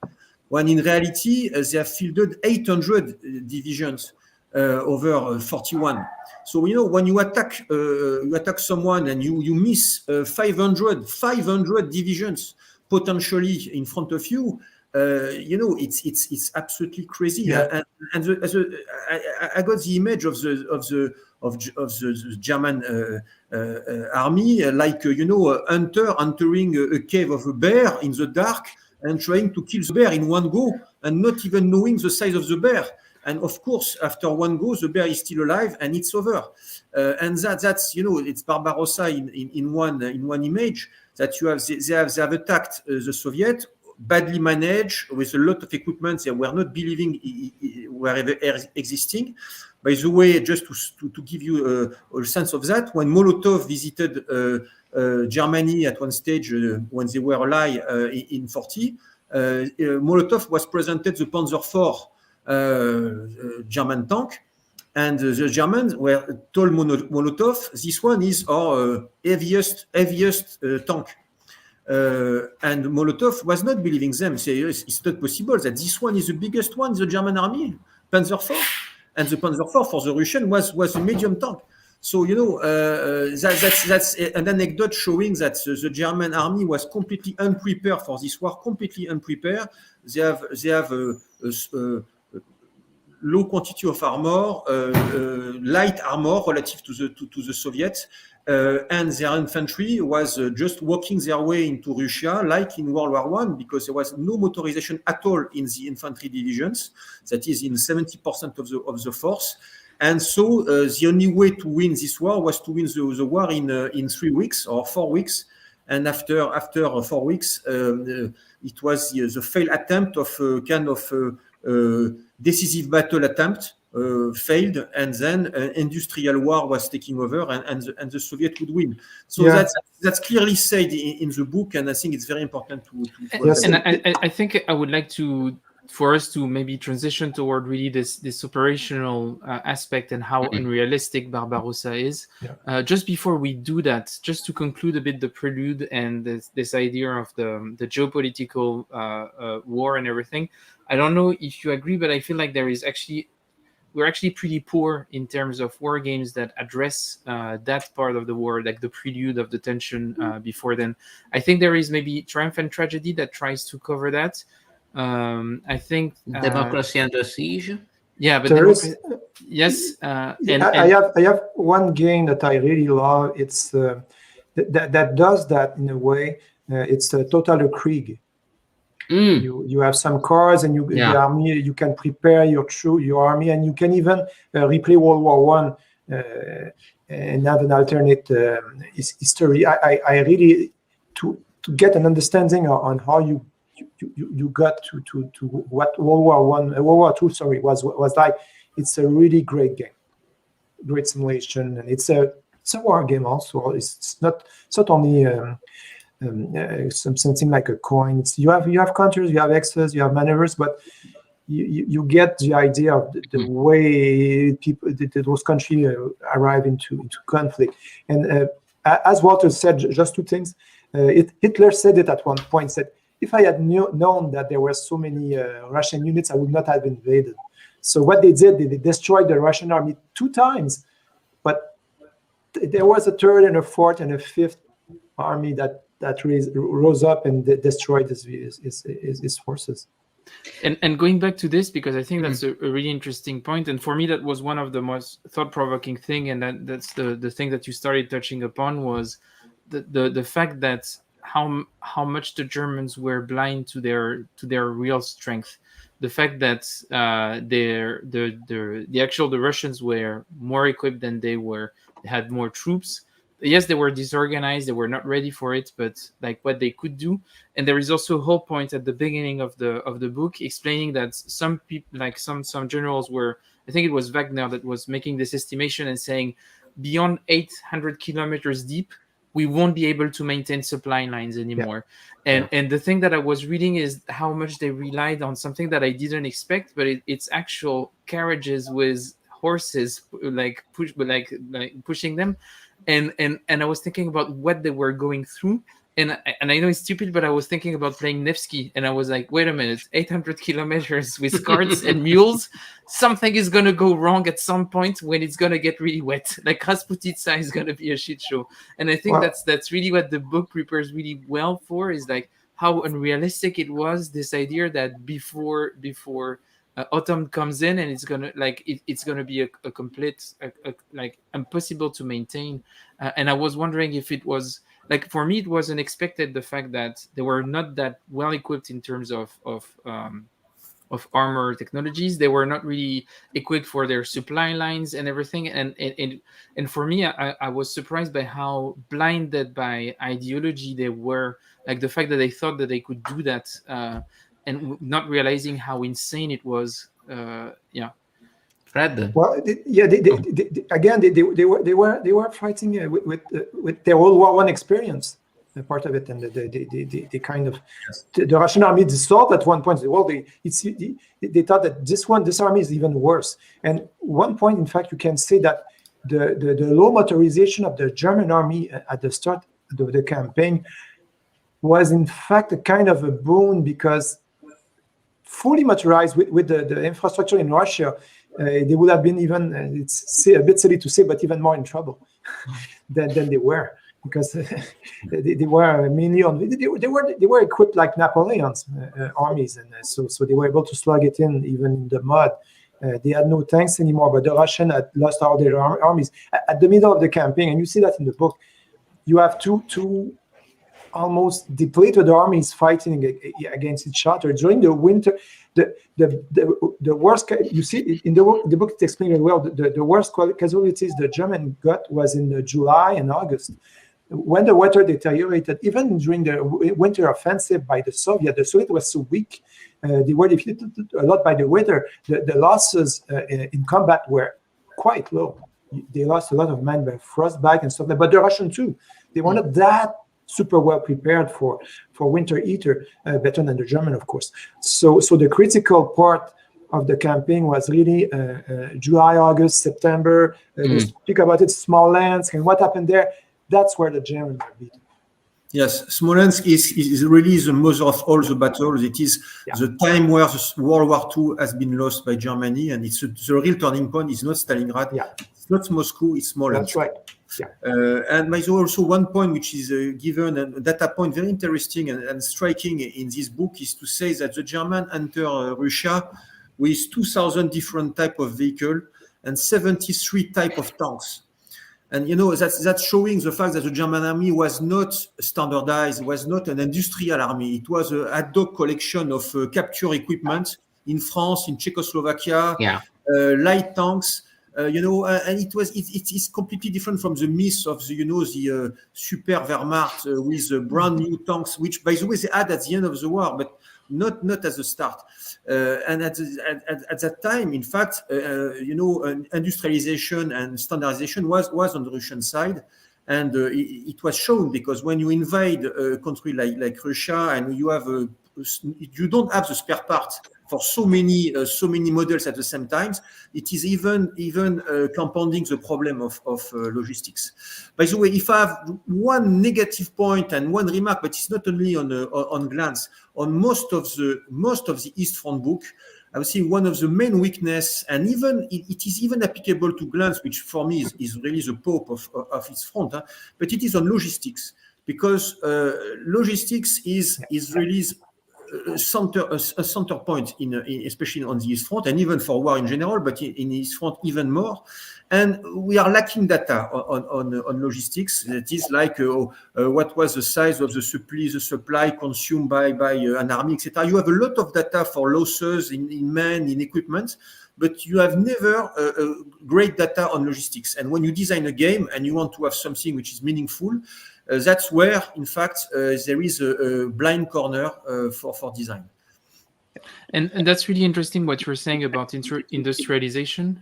when in reality, they have fielded 800 divisions over 41. So, when you attack someone and you miss 500 divisions potentially in front of you, it's absolutely crazy. Yeah. And I got the image of the German army, like a hunter entering a cave of a bear in the dark and trying to kill the bear in one go, and not even knowing the size of the bear. And of course, after one go, the bear is still alive, and it's over. And that's it's Barbarossa in one image that you have. They have attacked the Soviet. badly managed with a lot of equipment they were not believing were ever existing. By the way, just to give you a sense of that, when Molotov visited Germany at one stage when they were alive in 40, Molotov was presented the Panzer IV German tank, and the Germans were told Molotov, this one is our heaviest tank. And Molotov was not believing them. Say it's not possible that this one is the biggest one in the German army, Panzer IV, and the Panzer IV for the Russian was a medium tank. So that's an anecdote showing that the German army was completely unprepared for this war, completely unprepared. They have low quantity of armor, light armor relative to the Soviets, and their infantry was just walking their way into Russia, like in World War I, because there was no motorization at all in the infantry divisions. That is in 70% of the force. And so the only way to win this war was to win the war in 3 weeks or 4 weeks. And after 4 weeks, it was the failed attempt of kind of decisive battle attempt failed, and then industrial war was taking over, and the Soviet would win. So that's clearly said in the book, and I think it's very important to and I think I would like for us to maybe transition toward really this operational aspect and how unrealistic Barbarossa is. Just before we do that, just to conclude a bit the prelude and this idea of the geopolitical war and everything, I don't know if you agree, but I feel like we're actually pretty poor in terms of war games that address that part of the war, like the prelude of the tension before then. I think there is maybe Triumph and Tragedy that tries to cover that. I think Democracy Under Siege. Yeah, but yes. I have one game that I really love. It's that does that in a way. It's Total Krieg. You have some cards, and the army. You can prepare your army, and you can even replay World War One and have an alternate history. I really to get an understanding on how you got to what World War II was like. It's a really great game, great simulation, and it's a war game also. It's not only something like a coin. You have counters, you have X's, you have maneuvers, but you get the idea of the way those countries arrive into conflict. And as Walter said, just two things. Hitler said it at one point. Said, if I had known that there were so many Russian units, I would not have invaded. So what they did, they destroyed the Russian army 2 times, but there was a third and a fourth and a fifth army that rose up and destroyed his forces. And going back to this, because I think that's a really interesting point, and for me that was one of the most thought-provoking thing, and that's the thing that you started touching upon, was the fact that how much the Germans were blind to their real strength. The fact that the Russians were more equipped than they were. They had more troops. Yes, they were disorganized. They were not ready for it, but like what they could do. And there is also a whole point at the beginning of the book explaining that some people, like some generals were, I think it was Wagner that was making this estimation and saying, beyond 800 kilometers deep, we won't be able to maintain supply lines anymore. And the thing that I was reading is how much they relied on something that I didn't expect, but it's actual carriages with horses pushing them. And I was thinking about what they were going through. And I know it's stupid, but I was thinking about playing Nevsky, and I was like, wait a minute, 800 kilometers with carts and mules, something is going to go wrong at some point when it's going to get really wet. Like Rasputitsa is going to be a shit show. And I think that's really what the book prepares really well for, is like how unrealistic it was, this idea that before autumn comes in and it's going to it's going to be a complete like impossible to maintain. And I was wondering if it was, like, for me, it was unexpected, the fact that they were not that well equipped in terms of armor technologies. They were not really equipped for their supply lines and everything. And for me, I was surprised by how blinded by ideology they were. Like the fact that they thought that they could do that, and not realizing how insane it was. Yeah. Fred? Well, again, they were fighting with their World War I experience, part of it, and the kind of the Russian army thought at one point, well, they thought that this army is even worse. And one point, in fact, you can say that the low motorization of the German army at the start of the campaign was in fact a kind of a boon, because fully motorized with the infrastructure in Russia, they would have been even, it's a bit silly to say, but even more in trouble than they were, because they were mainly they were equipped like Napoleon's armies, and so they were able to slug it in even in the mud. They had no tanks anymore, but the Russians had lost all their armies at the middle of the campaign, and you see that in the book. You have two almost depleted armies fighting against each other during the winter. The worst, you see in the book, it explains very well. The worst casualties the German got was in July and August, when the weather deteriorated. Even during the winter offensive by the Soviet was so weak. They were defeated a lot by the weather. The losses in combat were quite low. They lost a lot of men by frostbite and stuff like that. But the Russian too, they were not that super well prepared for winter either, better than the German, of course. So the critical part of the campaign was really July, August, September. They speak about it, Smolensk, and what happened there. That's where the Germans were beaten. Yes, Smolensk is really the mother of all the battles. It is the time where the World War II has been lost by Germany, and it's the real turning point. It's not Stalingrad, it's not Moscow, it's Smolensk. That's right. Yeah. And there's also one point which is given, and a data point very interesting and striking in this book, is to say that the Germans enter Russia with 2,000 different type of vehicle and 73 type of tanks. And that's showing the fact that the German army was not standardized, was not an industrial army. It was a ad hoc collection of capture equipment in France, in Czechoslovakia, light tanks. And it is completely different from the myth of the super Wehrmacht with brand new tanks, which, by the way, they had at the end of the war, but not at the start. And at that time, in fact, industrialization and standardization was on the Russian side, and it was shown, because when you invade a country like Russia and you don't have the spare parts for so many models at the same time, it is even compounding the problem of logistics. By the way, if I have one negative point and one remark, but it's not only on Glantz, on most of the East Front book, I would say one of the main weakness, and even it is even applicable to Glantz, which for me is really the pope of its front, but it is on logistics, because logistics is really a center point especially on the East Front, and even for war in general, but in the East Front even more. And we are lacking data on logistics. That is like what was the size of the supply consumed by an army, etc. You have a lot of data for losses in men, in equipment, but you have never great data on logistics. And when you design a game and you want to have something which is meaningful, that's where, in fact, there is a blind corner for design. And that's really interesting what you're saying about industrialization,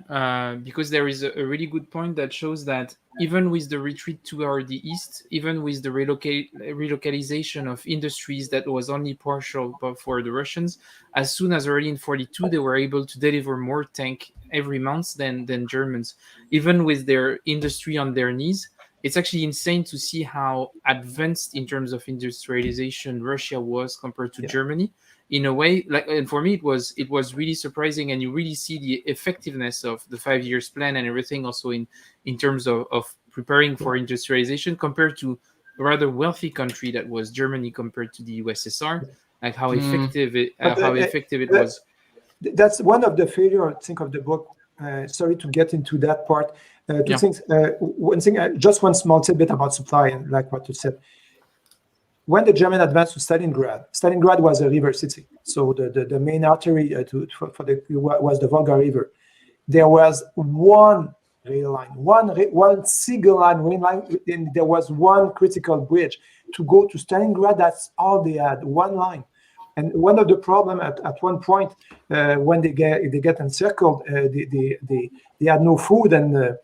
because there is a really good point that shows that even with the retreat toward the east, even with the relocalization of industries that was only partial for the Russians, as soon as already in 1942, they were able to deliver more tank every month than Germans, even with their industry on their knees. It's actually insane to see how advanced in terms of industrialization Russia was compared to Germany. In a way, and for me, it was really surprising, and you really see the effectiveness of the 5 years plan and everything, also in terms of preparing for industrialization compared to a rather wealthy country that was Germany compared to the USSR, like how effective it was. That's one of the failures, I think, of the book. Sorry to get into that part. Two things. One thing, just one small tidbit about supply, and like what you said. when the German advanced to Stalingrad was a river city. So the main artery was the Volga River. There was one rail line, one single rail line, and there was one critical bridge. To go to Stalingrad, that's all they had, one line. And one of the problem at one point, when they get encircled, they had no food, and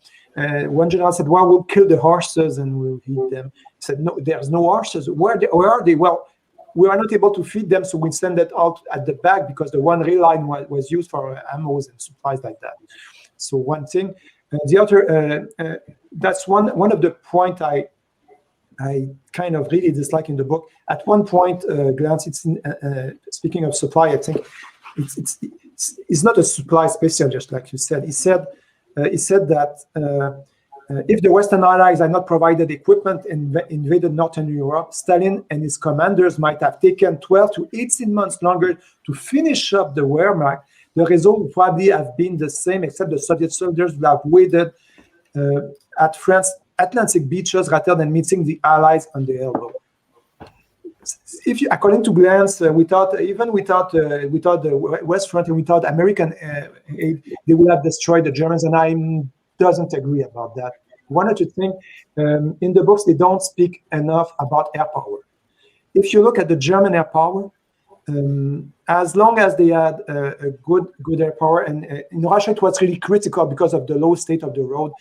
one general said, "Well, we'll kill the horses and we'll eat them." He said, "No, there's no horses. Where are they?" "Well, we are not able to feed them, so we send it out at the back because the one rail line was used for ammo and supplies like that." So one thing, the other, that's one of the point I kind of really dislike in the book. At one point, Glantz, speaking of supply, I think it's not a supply specialist, like you said. He said that if the Western Allies had not provided equipment and invaded Northern Europe, Stalin and his commanders might have taken 12 to 18 months longer to finish up the Wehrmacht. The result would probably have been the same, except the Soviet soldiers would have waited at France's Atlantic beaches rather than meeting the Allies on the elbow. According to Glantz, without the West Front and without American aid, they would have destroyed the Germans, and I doesn't agree about that. One other thing, in the books, they don't speak enough about air power. If you look at the German air power, as long as they had a good air power, and in Russia it was really critical because of the low state of the road.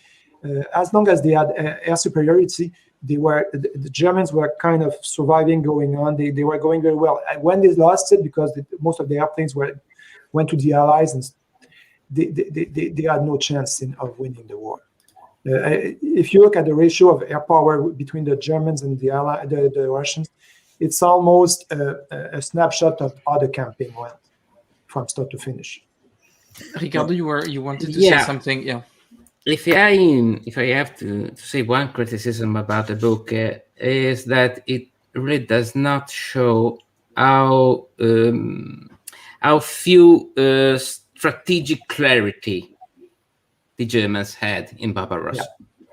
As long as they had air superiority, the Germans were kind of surviving, going on. They were going very well. And when they lost it, because most of the airplanes went to the Allies, and they had no chance of winning the war. If you look at the ratio of air power between the Germans and the Russians, it's almost a snapshot of how the campaign went from start to finish. Ricardo, you wanted to say something, yeah. If I have to say one criticism about the book, is that it really does not show how few strategic clarity the Germans had in Barbarossa. Yeah.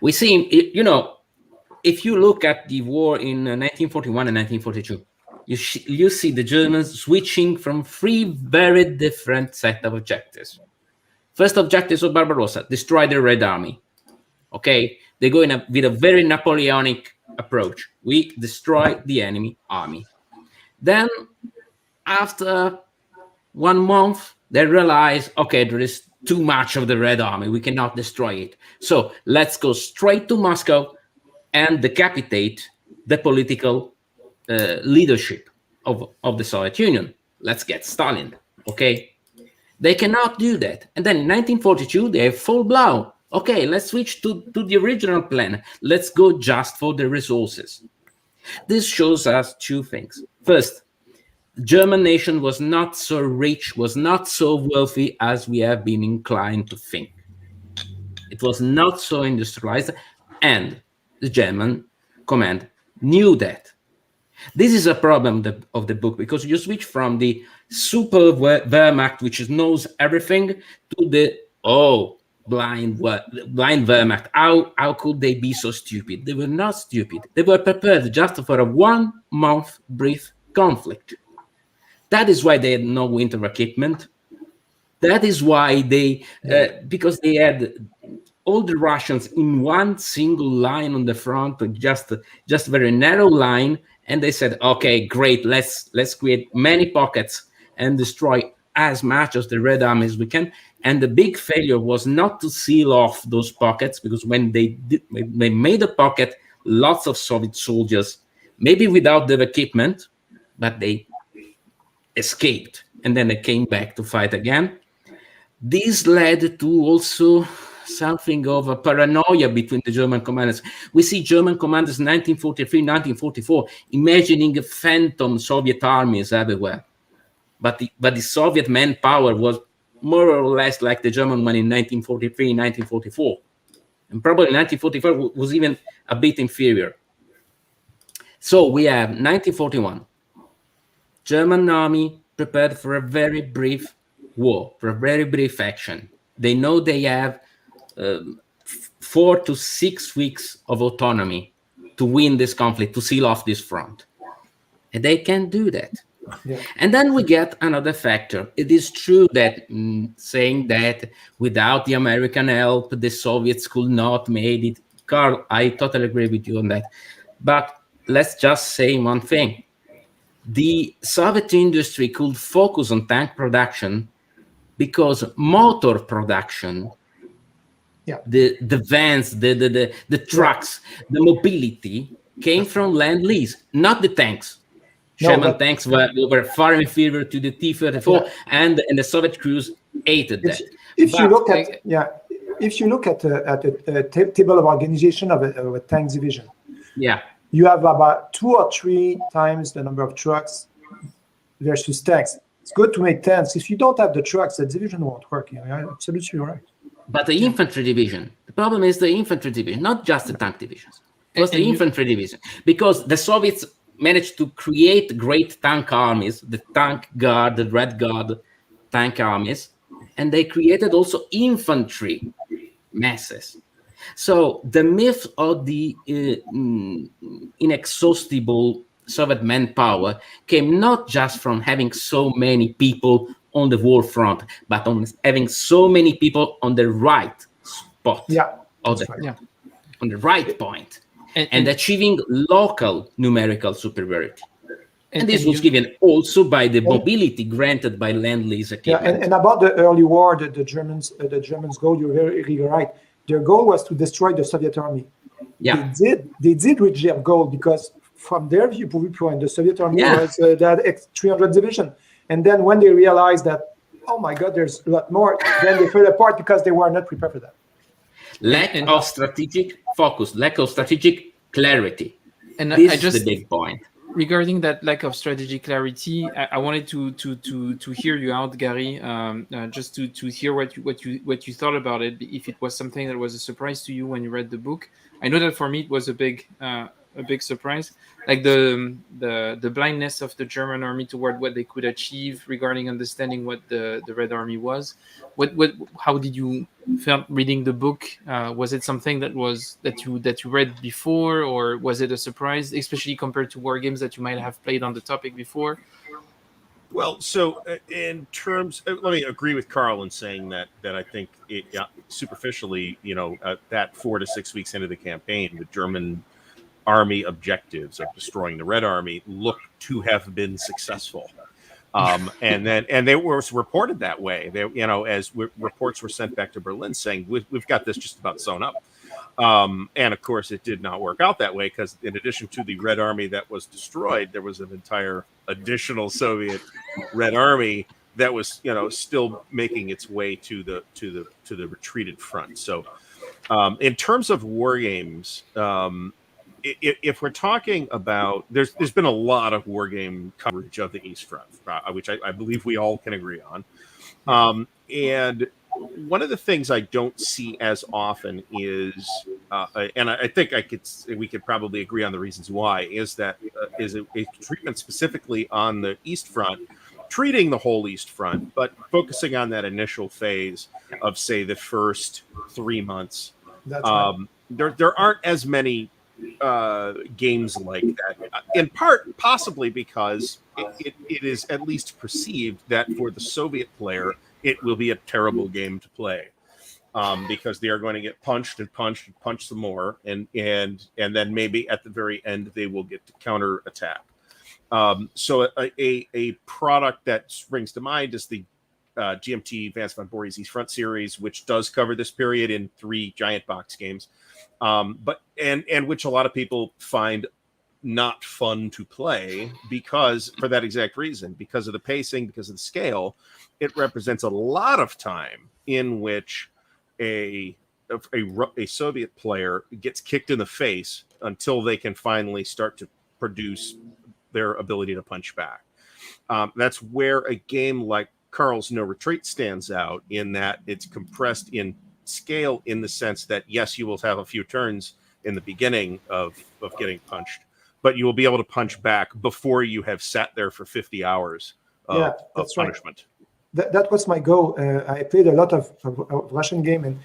We see, if you look at the war in 1941 and 1942, you see the Germans switching from three very different set of objectives. First objective of Barbarossa, destroy the Red Army. Okay, they go with a very Napoleonic approach. We destroy the enemy army. Then, after 1 month, they realize, okay, there is too much of the Red Army. We cannot destroy it. So let's go straight to Moscow and decapitate the political leadership of the Soviet Union. Let's get Stalin. Okay. They cannot do that. And then in 1942, they have full blown. Okay, let's switch to the original plan. Let's go just for the resources. This shows us two things. First, the German nation was not so rich, was not so wealthy as we have been inclined to think. It was not so industrialized, and the German command knew that. This is a problem of the book, because you switch from the super Wehrmacht, which knows everything, to the blind Wehrmacht. How could they be so stupid? They were not stupid. They were prepared just for a 1 month brief conflict. That is why they had no winter equipment. That is why because they had all the Russians in one single line on the front, just very narrow line. And they said, okay, great, let's create many pockets and destroy as much as the Red Army as we can. And the big failure was not to seal off those pockets, because when they made a pocket, lots of Soviet soldiers, maybe without their equipment, but they escaped. And then they came back to fight again. This led to also something of a paranoia between the German commanders. We see German commanders in 1943, 1944, imagining phantom Soviet armies everywhere. But the Soviet manpower was more or less like the German one in 1943, 1944. And probably 1944 was even a bit inferior. So we have 1941. German army prepared for a very brief war, for a very brief action. They know they have 4 to 6 weeks of autonomy to win this conflict, to seal off this front. And they can do that. Yeah. And then we get another factor. It is true that saying that without the American help, the Soviets could not made it. Carl, I totally agree with you on that. But let's just say one thing. The Soviet industry could focus on tank production because motor production, the vans, the trucks, the mobility came from Lend-Lease, not the tanks. Sherman tanks were far inferior to the T-34, and the Soviet crews hated that. If you look at the table of organization of a tank division, you have about 2 or 3 times the number of trucks versus tanks. It's good to make tanks. If you don't have the trucks, the division won't work. You're absolutely right. But the infantry division, the problem is the infantry division, not just the tank divisions. It was the infantry division, because the Soviets managed to create great tank armies, the Tank Guard, the Red Guard tank armies, and they created also infantry masses. So the myth of the inexhaustible Soviet manpower came not just from having so many people on the war front, but on having so many people on the right spot, on the right point. And achieving local numerical superiority. And this was given also by the mobility granted by Lend-Lease equipment. And about the early war, the Germans' goal, you're very right. Their goal was to destroy the Soviet army. They did reach their goal, because from their viewpoint, the Soviet army was that 300 division. And then when they realized that, oh my God, there's a lot more, then they fell apart because they were not prepared for that. Lack of strategic focus, lack of strategic clarity. And this is the big point. Regarding that lack of strategic clarity, I wanted to hear you out, Gary, just to hear what you thought about it. If it was something that was a surprise to you when you read the book. I know that for me it was a big surprise, like the blindness of the German army toward what they could achieve regarding understanding what the Red Army was. How did you felt reading the book? Was it something that you read before, or was it a surprise, especially compared to war games that you might have played on the topic before? Well, so in terms, let me agree with Carl in saying that I think it superficially, that 4 to 6 weeks into the campaign, the German army objectives of destroying the Red Army looked to have been successful. And they were reported that way. They, as reports were sent back to Berlin saying we've got this just about sewn up. And of course, it did not work out that way, because in addition to the Red Army that was destroyed, there was an entire additional Soviet Red Army that was, still making its way to the retreated front. So, in terms of war games, if we're talking about, there's been a lot of war game coverage of the East Front, which I believe we all can agree on. And one of the things I don't see as often is, and I think we could probably agree on the reasons why, is that is a treatment specifically on the East Front, treating the whole East Front, but focusing on that initial phase of, say, the first 3 months. That's right. There aren't as many games like that, in part possibly because it is at least perceived that for the Soviet player it will be a terrible game to play, because they are going to get punched and punched and punched some more, and then maybe at the very end they will get to counter attack. So a product that springs to mind is the GMT Vance von Borries East Front series, which does cover this period in 3 giant box games, but which a lot of people find not fun to play, because for that exact reason, because of the pacing, because of the scale, it represents a lot of time in which a Soviet player gets kicked in the face until they can finally start to produce their ability to punch back. That's where a game like Carl's No Retreat stands out, in that it's compressed in scale, in the sense that, yes, you will have a few turns in the beginning of getting punched, but you will be able to punch back before you have sat there for 50 hours of punishment. Right. That was my goal. I played a lot of Russian game, and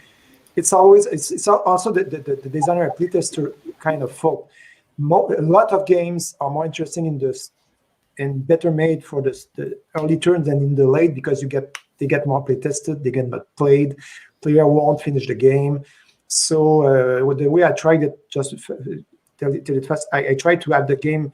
it's also the designer playtester kind of fault. A lot of games are more interesting in the and better made for the early turns than in the late, because they get more play tested, they get played, player won't finish the game. So with the way I tried it, just to tell it fast, I tried to have the game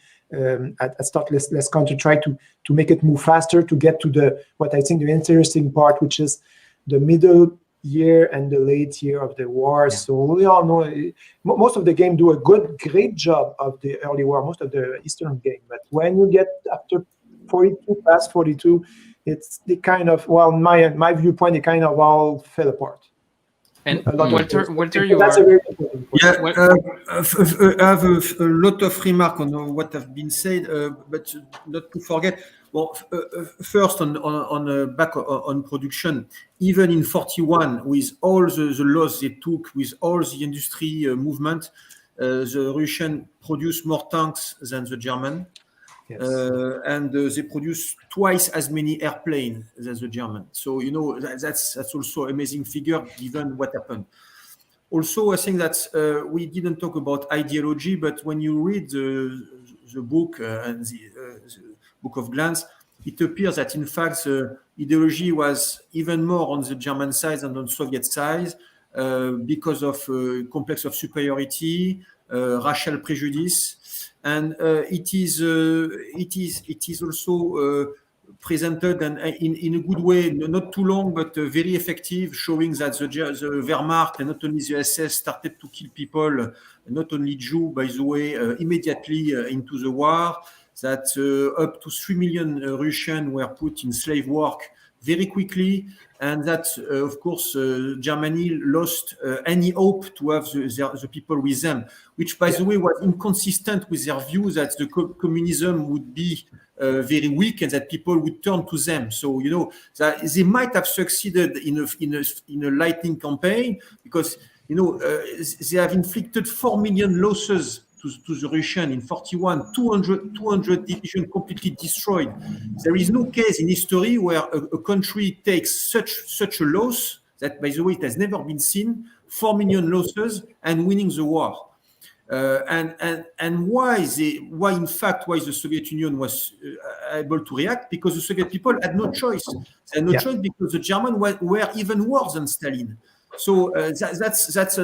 at start less counter, try to make it move faster to get to what I think the interesting part, which is the middle year and the late year of the war. Yeah. So we all know most of the game do a great job of the early war, most of the Eastern game. But when you get after 42, past 42, it's the kind of, well, my viewpoint, it kind of all fell apart. And Walter, you that's are... a very important point. Yeah, I have a lot of remarks on what have been said, but not to forget. Well, first on back on production, even in 41, with all the laws they took, with all the industry movement, the Russian produced more tanks than the German. Yes. And they produce twice as many airplanes as the German. So, you know, that's also amazing figure given what happened. Also, I think that we didn't talk about ideology, but when you read the book and the book of Glantz, it appears that in fact the ideology was even more on the German side than on the Soviet side because of complex of superiority, racial prejudice. And it is also presented and in a good way, not too long, but very effective, showing that the Wehrmacht and not only the SS started to kill people, not only Jews, by the way, immediately into the war, that up to 3 million Russians were put in slave work very quickly, and that, of course, Germany lost any hope to have the people with them, which, by the way, was inconsistent with their view that the communism would be very weak and that people would turn to them. So, you know, that they might have succeeded in a lightning campaign because, you know, they have inflicted 4 million losses to the Russian in 41, 200 divisions completely destroyed. There is no case in history where a country takes such a loss that, by the way, it has never been seen, 4 million losses and winning the war. And why in fact the Soviet Union was able to react? Because the Soviet people had no choice. They had no choice because the Germans were even worse than Stalin. So that's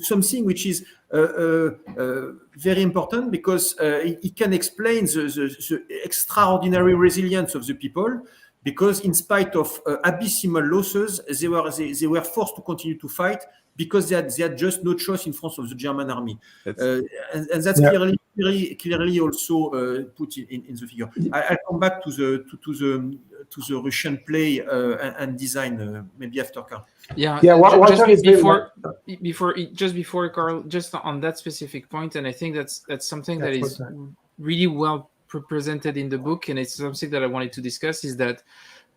something which is very important because it can explain the extraordinary resilience of the people. Because in spite of abysmal losses, they were forced to continue to fight because they had just no choice in front of the German army, and that's clearly also put in the figure. I'll come back to the Russian play and design maybe after Carl. Just before Carl, just on that specific point, and I think that's something that is really well presented in the book, and it's something that I wanted to discuss, is that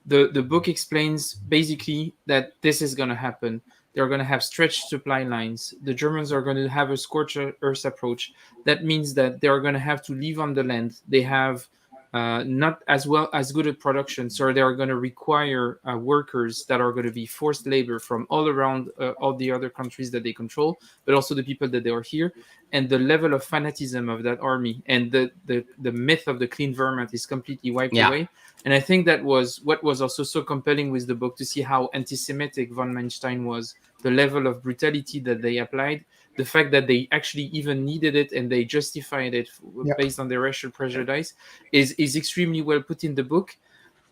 the book explains basically that this is going to happen. They're going to have stretched supply lines. The Germans are going to have a scorched earth approach. That means that they are going to have to live on the land. They have not as good a production, so they are going to require workers that are going to be forced labor from all around all the other countries that they control, but also the people that they are here. And the level of fanatism of that army and the myth of the clean Wehrmacht is completely wiped away. And I think that was what was also so compelling with the book, to see how anti-Semitic von Manstein was, the level of brutality that they applied, the fact that they actually even needed it and they justified it based on their racial prejudice is extremely well put in the book.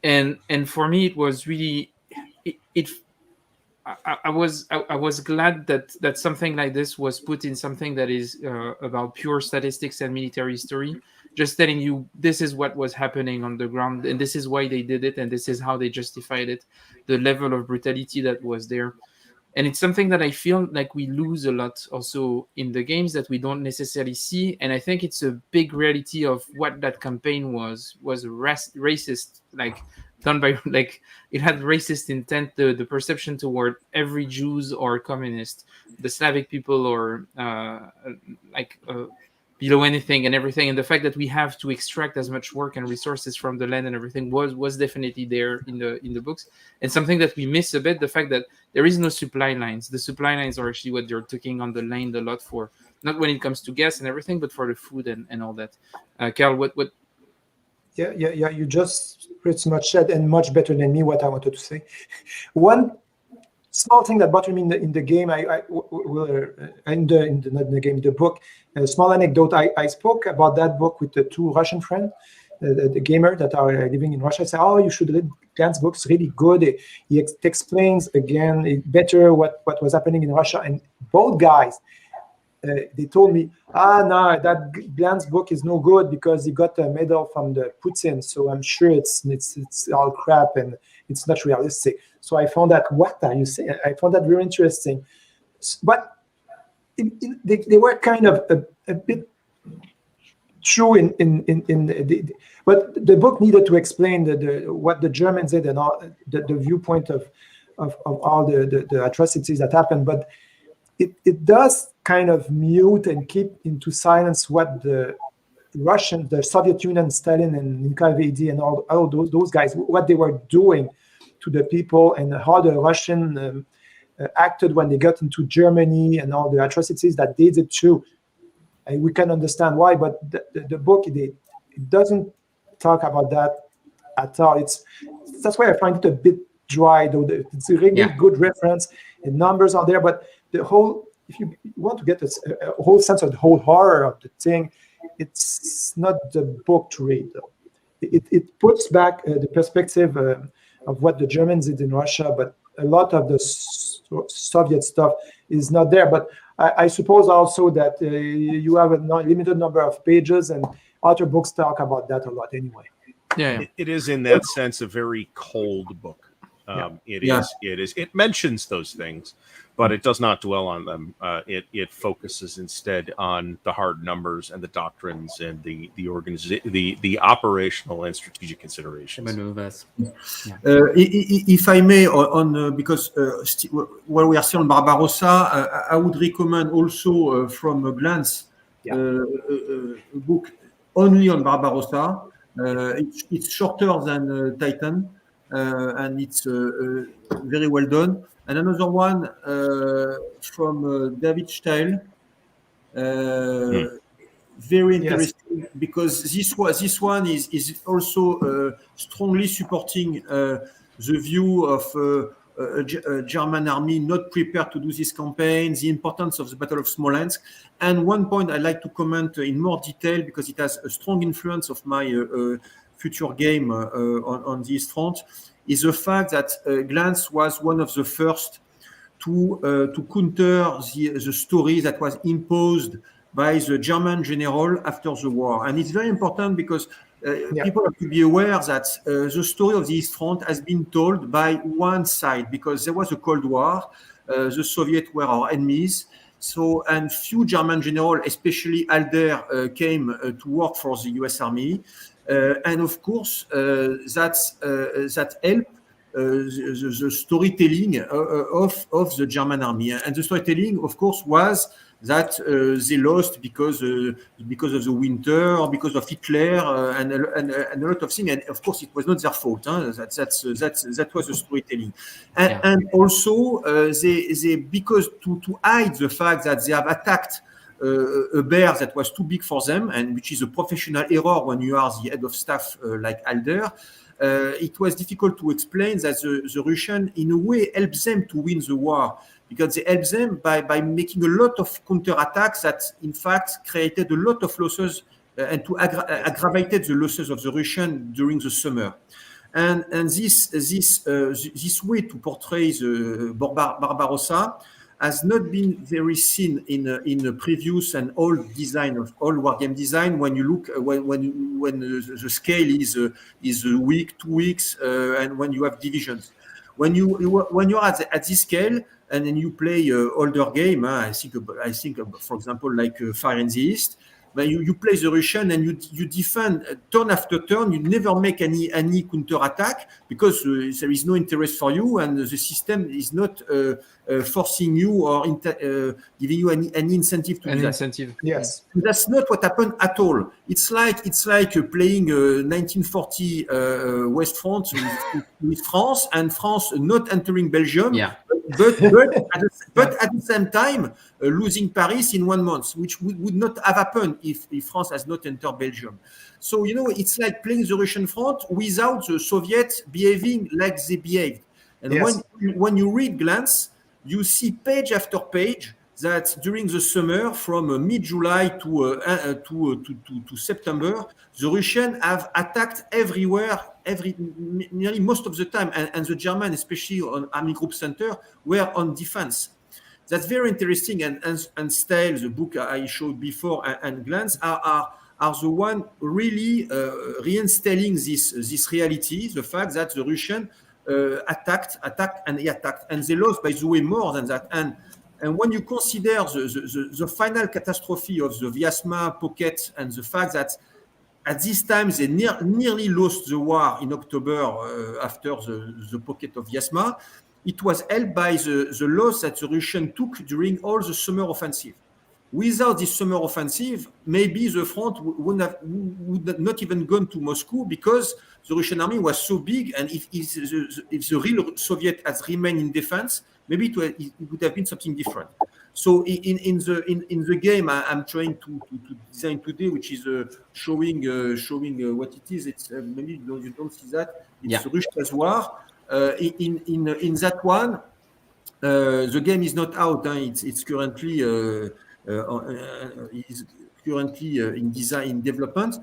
And for me, it was really I was glad that something like this was put in something that is about pure statistics and military history, just telling you this is what was happening on the ground and this is why they did it and this is how they justified it, the level of brutality that was there. And it's something that I feel like we lose a lot also in the games, that we don't necessarily see. And I think it's a big reality of what that campaign was racist, like done by, like, it had racist intent, the perception toward every Jews or communist, the Slavic people or below anything and everything. And the fact that we have to extract as much work and resources from the land and everything was definitely there in the books. And something that we miss a bit, the fact that there is no supply lines. The supply lines are actually what they're taking on the land a lot for, not when it comes to gas and everything, but for the food and all that. Carl, what? Yeah. You just pretty much said, and much better than me, what I wanted to say. One small thing that bothered me in the game, the book. A small anecdote. I spoke about that book with the two Russian friends, the gamer that are living in Russia. I said, "Oh, you should read Glantz books. Really good. He explains again better what was happening in Russia." And both guys, they told me, no, that Glantz book is no good because he got a medal from the Putin. So I'm sure it's all crap and it's not realistic. So I found that, what are you saying? I found that very interesting. But they were kind of a bit true but the book needed to explain what the Germans did and all the viewpoint of all the atrocities that happened. But it does kind of mute and keep into silence what the Soviet Union, Stalin and Nikolai and all those guys, what they were doing to the people, and how the Russian acted when they got into Germany and all the atrocities that they did too. And we can understand why, but the book, it doesn't talk about that at all. That's why I find it a bit dry, though. It's a really good reference. The numbers are there, but the whole, if you want to get a whole sense of the whole horror of the thing, it's not the book to read, though. It puts back the perspective of what the Germans did in Russia, but a lot of the Soviet stuff is not there. But I suppose also that you have a limited number of pages, and other books talk about that a lot anyway. Yeah. It is, in that sense, a very cold book. It mentions those things, but it does not dwell on them. It focuses instead on the hard numbers and the doctrines and the operational and strategic considerations. If I may, because while we are still on Barbarossa, I would recommend also from Glantz a book only on Barbarossa. It's shorter than Titan. And it's very well done. And another one from David Steil, very interesting, because this one is also strongly supporting the view of a German army not prepared to do this campaign, the importance of the Battle of Smolensk. And one point I'd like to comment in more detail, because it has a strong influence of my future game on this front, is the fact that Glantz was one of the first to counter the story that was imposed by the German general after the war. And it's very important because people have to be aware that the story of the East Front has been told by one side, because there was a Cold War, the Soviets were our enemies. So, and few German generals, especially Alder, came to work for the US Army. And of course, that helped the storytelling of the German army. And the storytelling, of course, was that they lost because of the winter, or because of Hitler, and a lot of things. And of course, it was not their fault. That was the storytelling. And also, they because to hide the fact that they have attacked a bear that was too big for them, and which is a professional error when you are the head of staff like Alder, it was difficult to explain that the Russians, in a way, helped them to win the war, because they helped them by making a lot of counterattacks that, in fact, created a lot of losses and to aggravated the losses of the Russians during the summer. And this way to portray the Barbarossa has not been very seen in the previous and old design of all wargame design. When you look when the scale is a week, 2 weeks, and when you have divisions, when you're at this scale and then you play older game, I think for example like Fire in the East. But you play the Russian and you defend turn after turn. You never make any counter attack because there is no interest for you, and the system is not forcing you or giving you any incentive to do that. Incentive. Yes, that's not what happened at all. It's like playing 1940 West Front with France, and France not entering Belgium. Yeah. but at the same time, losing Paris in 1 month, which would not have happened if France has not entered Belgium. So, it's like playing the Russian front without the Soviets behaving like they behaved. And when you read Glantz, you see page after page that during the summer, from mid-July to September, the Russians have attacked everywhere, nearly most of the time, and the German, especially on Army Group Center, were on defense. That's very interesting, and Stale, the book I showed before, and Glantz are the one really reinstalling this reality, the fact that the Russians attacked, and they lost, by the way, more than that. And when you consider the final catastrophe of the Vyazma pocket and the fact that at this time they nearly lost the war in October after the pocket of Vyazma, it was helped by the loss that the Russians took during all the summer offensive. Without this summer offensive, maybe the front would not even gone to Moscow, because the Russian army was so big, and if the real Soviet has remained in defense, maybe it would have been something different. So in the game I'm trying to design today, which is showing what it is. It's maybe you don't see that. It's Russia's war. In that one, the game is not out. It's currently in design, in development.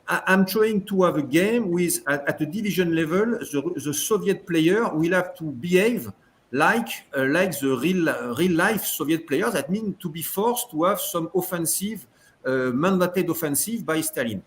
I'm trying to have a game with, at the division level, the Soviet player will have to behave like the real life Soviet players. That means to be forced to have some offensive, mandated offensive by Stalin.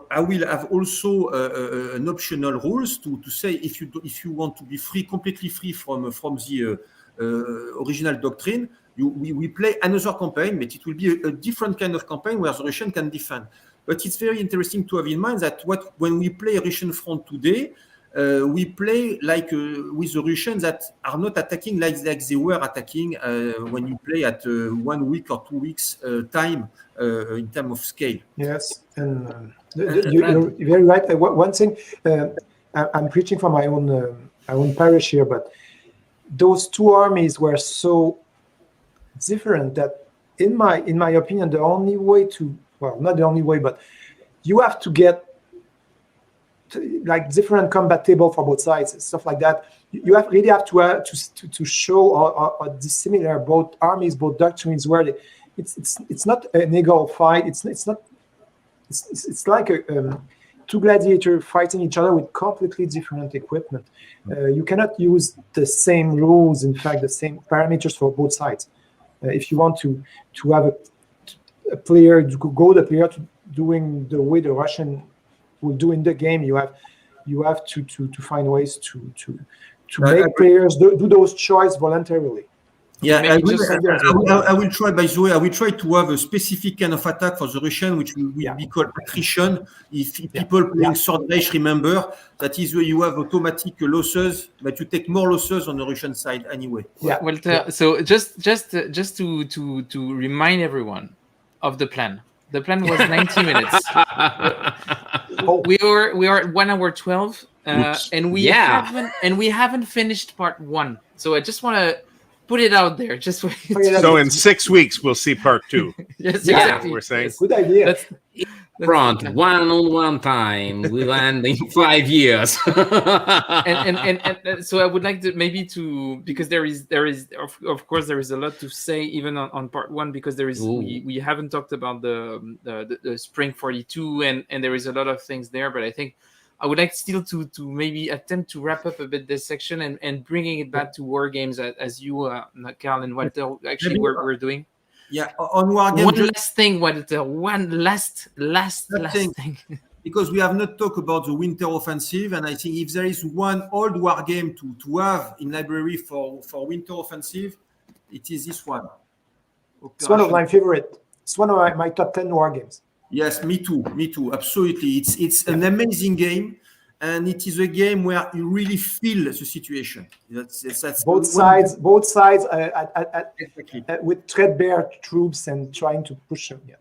I will have also an optional rules to say if you want to be completely free from the original doctrine, we play another campaign, but it will be a different kind of campaign where the Russian can defend. But it's very interesting to have in mind that when we play Russian front today, we play like with the Russians that are not attacking like they were attacking when you play at 1 week or 2 weeks time in terms of scale. Yes, and you're very right. One thing, I'm preaching from my own parish here, but those two armies were so different that, in my opinion, the only way to, well, not the only way, but you have to get like different combat table for both sides and stuff like that. You really have to show or dissimilar both armies, both doctrines, where it's not an equal fight. It's like two gladiators fighting each other with completely different equipment. You cannot use the same rules, in fact, the same parameters for both sides. If you want to have a player to doing the way the Russian will do in the game, you have to find ways to make players do those choices voluntarily. Yeah, I will try. By the way, I will try to have a specific kind of attack for the Russian, which will be called attrition. If people playing Third Reich remember, that is where you have automatic losses, but you take more losses on the Russian side anyway. Yeah. Well, so just to remind everyone of the plan. The plan was 90 minutes. We are at 1 hour 12, and we haven't finished part 1. So I just want to put it out there. So in 6 weeks we'll see part 2. Yes, exactly. We're saying good idea. Front one time. We land in 5 years. and so I would like to because there is of course there is a lot to say even on part 1, because there is we haven't talked about the Spring 42 and there is a lot of things there, but I think I would like still to maybe attempt to wrap up a bit this section and bringing it back to war games as you, Carl and Walter, actually we're doing. Yeah, on Wargame. One last thing, Walter. One last thing. Because we have not talked about the winter offensive, and I think if there is one old war game to have in library for winter offensive, it is this one. It's one of my favorite. It's one of my top 10 war games. Yes, me too. Absolutely. It's an amazing game, and it is a game where you really feel the situation. That's both sides exactly. with threadbare troops and trying to push them. Yeah.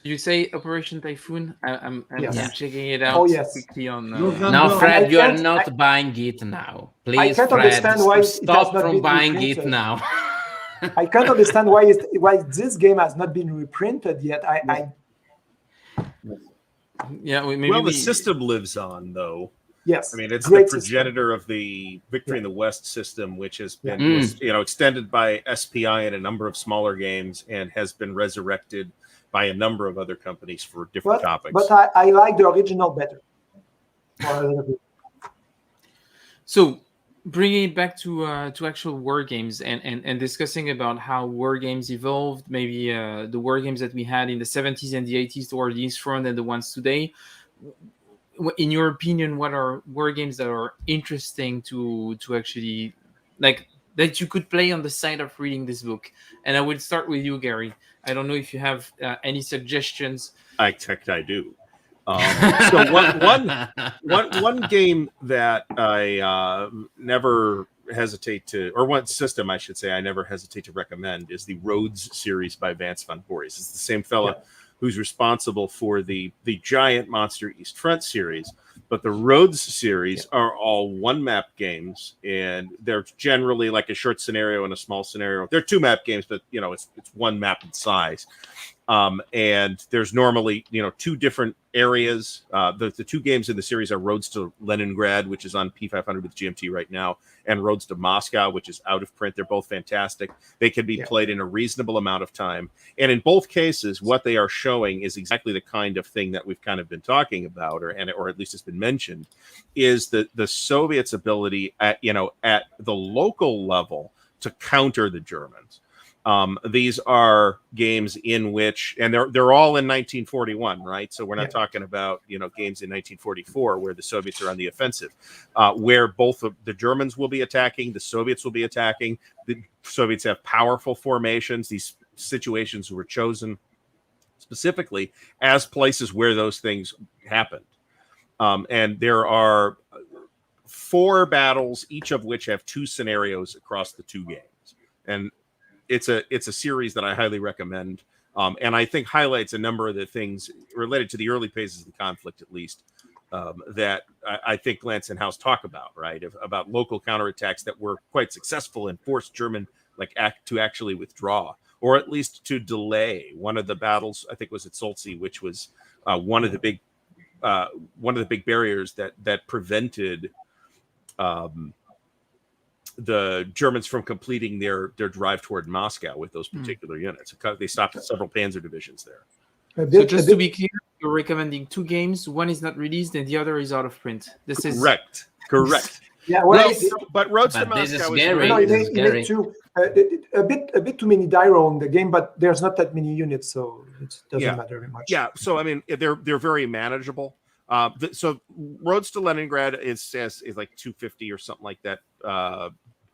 You say Operation Typhoon? I'm Yes. checking it out Oh, yes. quickly on. November. Now, Fred, I you are can't- not buying it now. I Please, can't Fred, understand why it has stop not from been buying reprinted. it now. I can't understand why this game has not been reprinted yet. Yeah, maybe Well, the system lives on, though. Yes, I mean, it's great the progenitor of the Victory in the West system, which has been extended by SPI and a number of smaller games, and has been resurrected by a number of other companies for different topics. But I like the original better. So, bringing it back to actual war games and discussing about how war games evolved, maybe the war games that we had in the 70s and the 80s toward the East Front and the ones today. In your opinion, what are war games that are interesting to actually, like, that you could play on the side of reading this book? And I will start with you, Gary. I don't know if you have any suggestions. I do. So one game that I never hesitate to, or one system I should say, I never hesitate to recommend is the Rhodes series by Vance von Voorhis. It's the same fella who's responsible for the giant Monster East Front series, but the Rhodes series are all one map games, and they're generally like a short scenario and a small scenario. They're 2 map games, but it's one map in size. And there's normally 2 different areas. The 2 games in the series are Roads to Leningrad, which is on P500 with GMT right now, and Roads to Moscow, which is out of print. They're both fantastic. They can be played in a reasonable amount of time, and in both cases, what they are showing is exactly the kind of thing that we've kind of been talking about, or at least it's been mentioned, is the Soviets' ability at the local level to counter the Germans. These are games in which, and they're all in 1941, right? So we're not talking about games in 1944 where the Soviets are on the offensive, where both of the Germans will be attacking, the Soviets will be attacking. The Soviets have powerful formations. These situations were chosen specifically as places where those things happened, and there are 4 battles, each of which have 2 scenarios across the 2 games, and it's a series that I highly recommend, and I think highlights a number of the things related to the early phases of the conflict, at least, that I think Glantz and House talk about, right? About local counterattacks that were quite successful and forced German to actually withdraw, or at least to delay. One of the battles, I think, was at Solzhenitsyn, which was one of the big barriers that prevented the Germans from completing their drive toward Moscow with those particular units. They stopped several panzer divisions there. So just to be clear, you're recommending 2 games. One is not released and the other is out of print. This is correct. Yeah, well, but Roads to This is Moscow scary. is This is a bit too many Dyro in the game, but there's not that many units, so it doesn't matter very much. Yeah, so I mean, they're very manageable. So Roads to Leningrad is like 250 or something like that.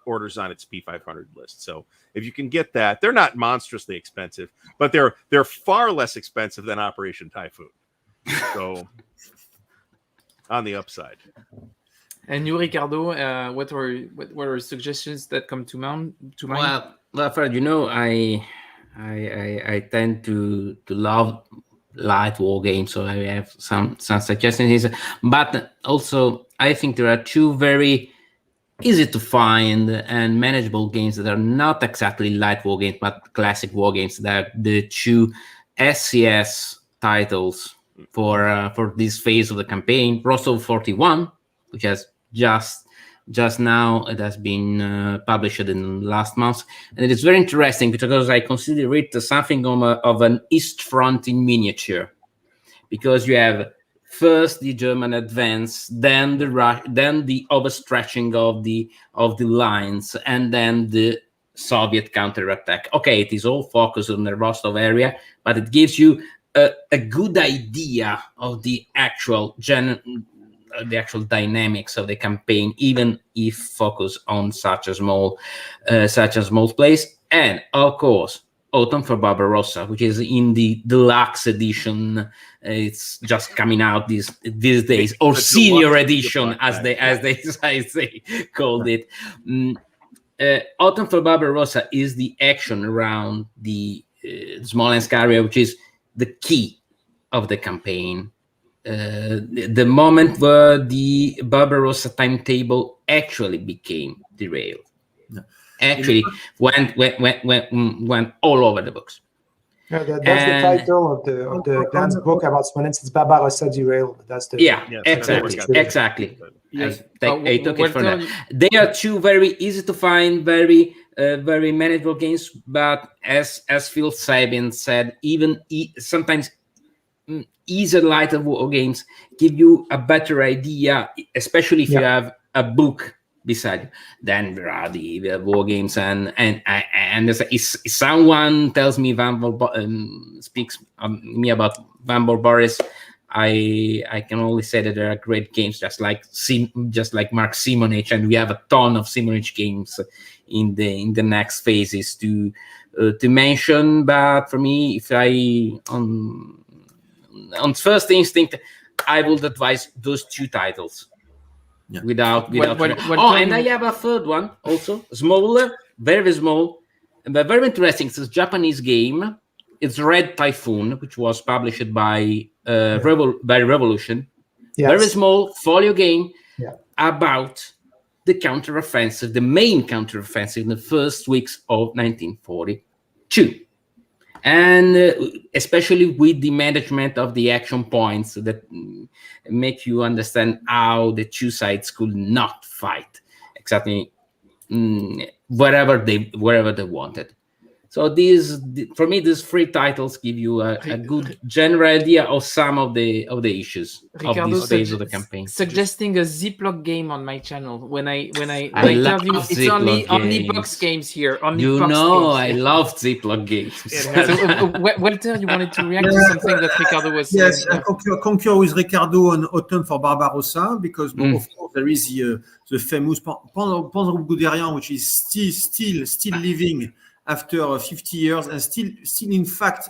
Orders on its P500 list. So if you can get that, they're not monstrously expensive, but they're far less expensive than Operation Typhoon. So on the upside. And you, Riccardo, what are suggestions that come to mind? Well, Fred, I tend to love light war games, so I have some suggestions. But also, I think there are 2 very easy to find and manageable games that are not exactly light war games, but classic war games. That are the 2 SCS titles for this phase of the campaign. Rostov 41, which has just now, it has been published in last month, and it is very interesting because I consider it something of an East Front in miniature, because you have first the German advance, then the overstretching of the lines, and then the Soviet counterattack. Okay, it is all focused on the Rostov area, but it gives you a good idea of the actual dynamics of the campaign, even if focused on such a small place. And of course, Autumn for Barbarossa, which is in the deluxe edition. It's just coming out these days, or senior edition, as they called it. Autumn for Barbarossa is the action around the Smolensk area, which is the key of the campaign. The moment where the Barbarossa timetable actually became derailed. Actually went all over the books. Yeah, that's the title of the Glantz book about Smolensk. It's Barbarossa derailed. That's the exactly. Yes. I took it from that. They are two very easy to find, very manageable games. But as Phil Sabin said, even sometimes easier, lighter war games give you a better idea, especially if you have a book beside you. Then there are the war games, and if someone tells me speaks me about Van Boris, I can only say that there are great games, just like Mark Simonich, and we have a ton of Simonich games in the next phases to mention. But for me, if I on first instinct, I would advise those two titles. Yeah. Without and I have a third one also, smaller, very small, but very interesting. It's a Japanese game. It's Red Typhoon, which was published by Revolution. Yes. Very small folio game about the counteroffensive, the main counteroffensive in the first weeks of 1942. And especially with the management of the action points that make you understand how the two sides could not fight exactly wherever they wanted. So for me, these three titles give you a good general idea of some of the issues Ricardo, of this phase of the campaign. Suggesting a Ziploc game on my channel when I tell you it's only box games here. I love Ziploc games. So, Walter, you wanted to react to something that Ricardo was saying? Yes, I concur with Ricardo on Autumn for Barbarossa, because of course there is the famous Panzer Guderian, which is still living after 50 years, and still in fact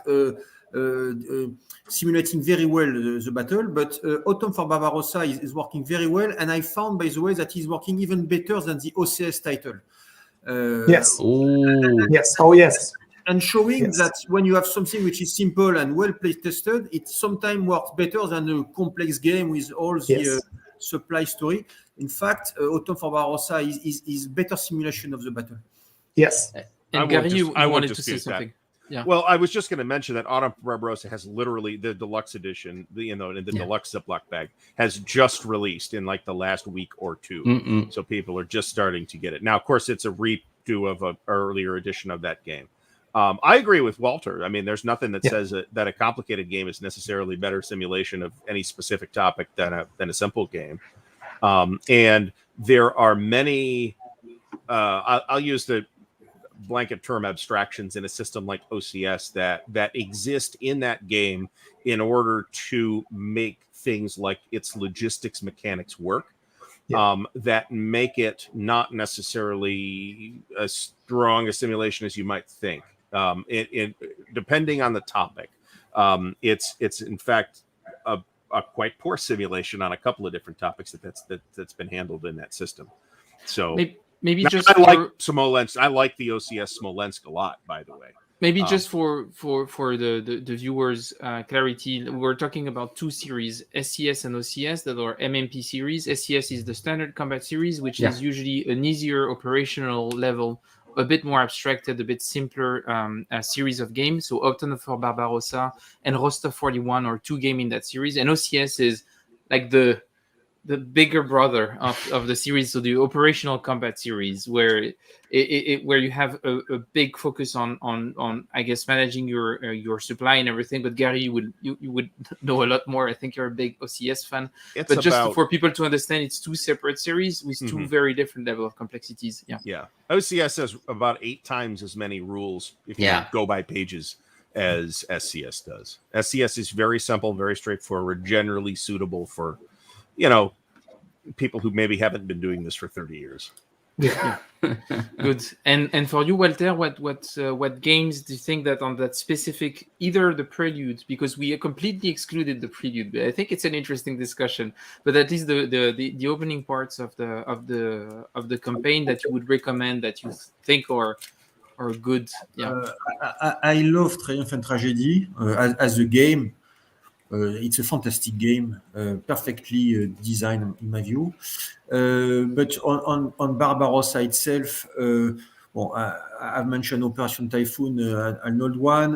simulating very well the battle. But Autumn for Barbarossa is working very well, and I found, by the way, that he's working even better than the OCS title. Yes. Yes. And showing that when you have something which is simple and well play tested, it sometimes works better than a complex game with all the supply story. In fact, Autumn for Barbarossa is better simulation of the battle. Yes. And Gary, I wanted to say something. Yeah. Well, I was just going to mention that Autumn Barbarossa has literally the deluxe edition, in the deluxe Ziploc bag, has just released in like the last week or two. So people are just starting to get it. Now, of course, it's a redo of an earlier edition of that game. I agree with Walter. I mean, there's nothing that says that a complicated game is necessarily better simulation of any specific topic than a simple game. And there are many. I'll use the blanket term abstractions in a system like OCS that exist in that game in order to make things like its logistics mechanics work, that make it not necessarily as strong a simulation as you might think. Depending on the topic, it's in fact a quite poor simulation on a couple of different topics that's been handled in that system. So maybe now, just like Smolensk. I like the OCS Smolensk a lot, by the way. Maybe just for the viewers' clarity, we're talking about two series, SCS and OCS, that are MMP series. SCS is the standard combat series, which is usually an easier operational level, a bit more abstracted, a bit simpler series of games. So Autumn for Barbarossa and Rostov 41 are two games in that series. And OCS is like the bigger brother of the series, so the operational combat series, where where you have a big focus on I guess managing your supply and everything. But Gary, you would know a lot more. I think you're a big OCS fan. But just for people to understand, it's two separate series with two very different level of complexities. Yeah. OCS has about 8 times as many rules if you go by pages as SCS does. SCS is very simple, very straightforward, generally suitable for people who maybe haven't been doing this for 30 years. Yeah. Good. And for you, Walter, what games do you think that on that specific, either the Prelude, because we completely excluded the Prelude, but I think it's an interesting discussion, but at least the opening parts of the campaign that you would recommend, that you think are good? Yeah. I love Triumph and Tragedy as a game. It's a fantastic game, perfectly designed in my view. But on Barbarossa itself, I've mentioned Operation Typhoon, an old one.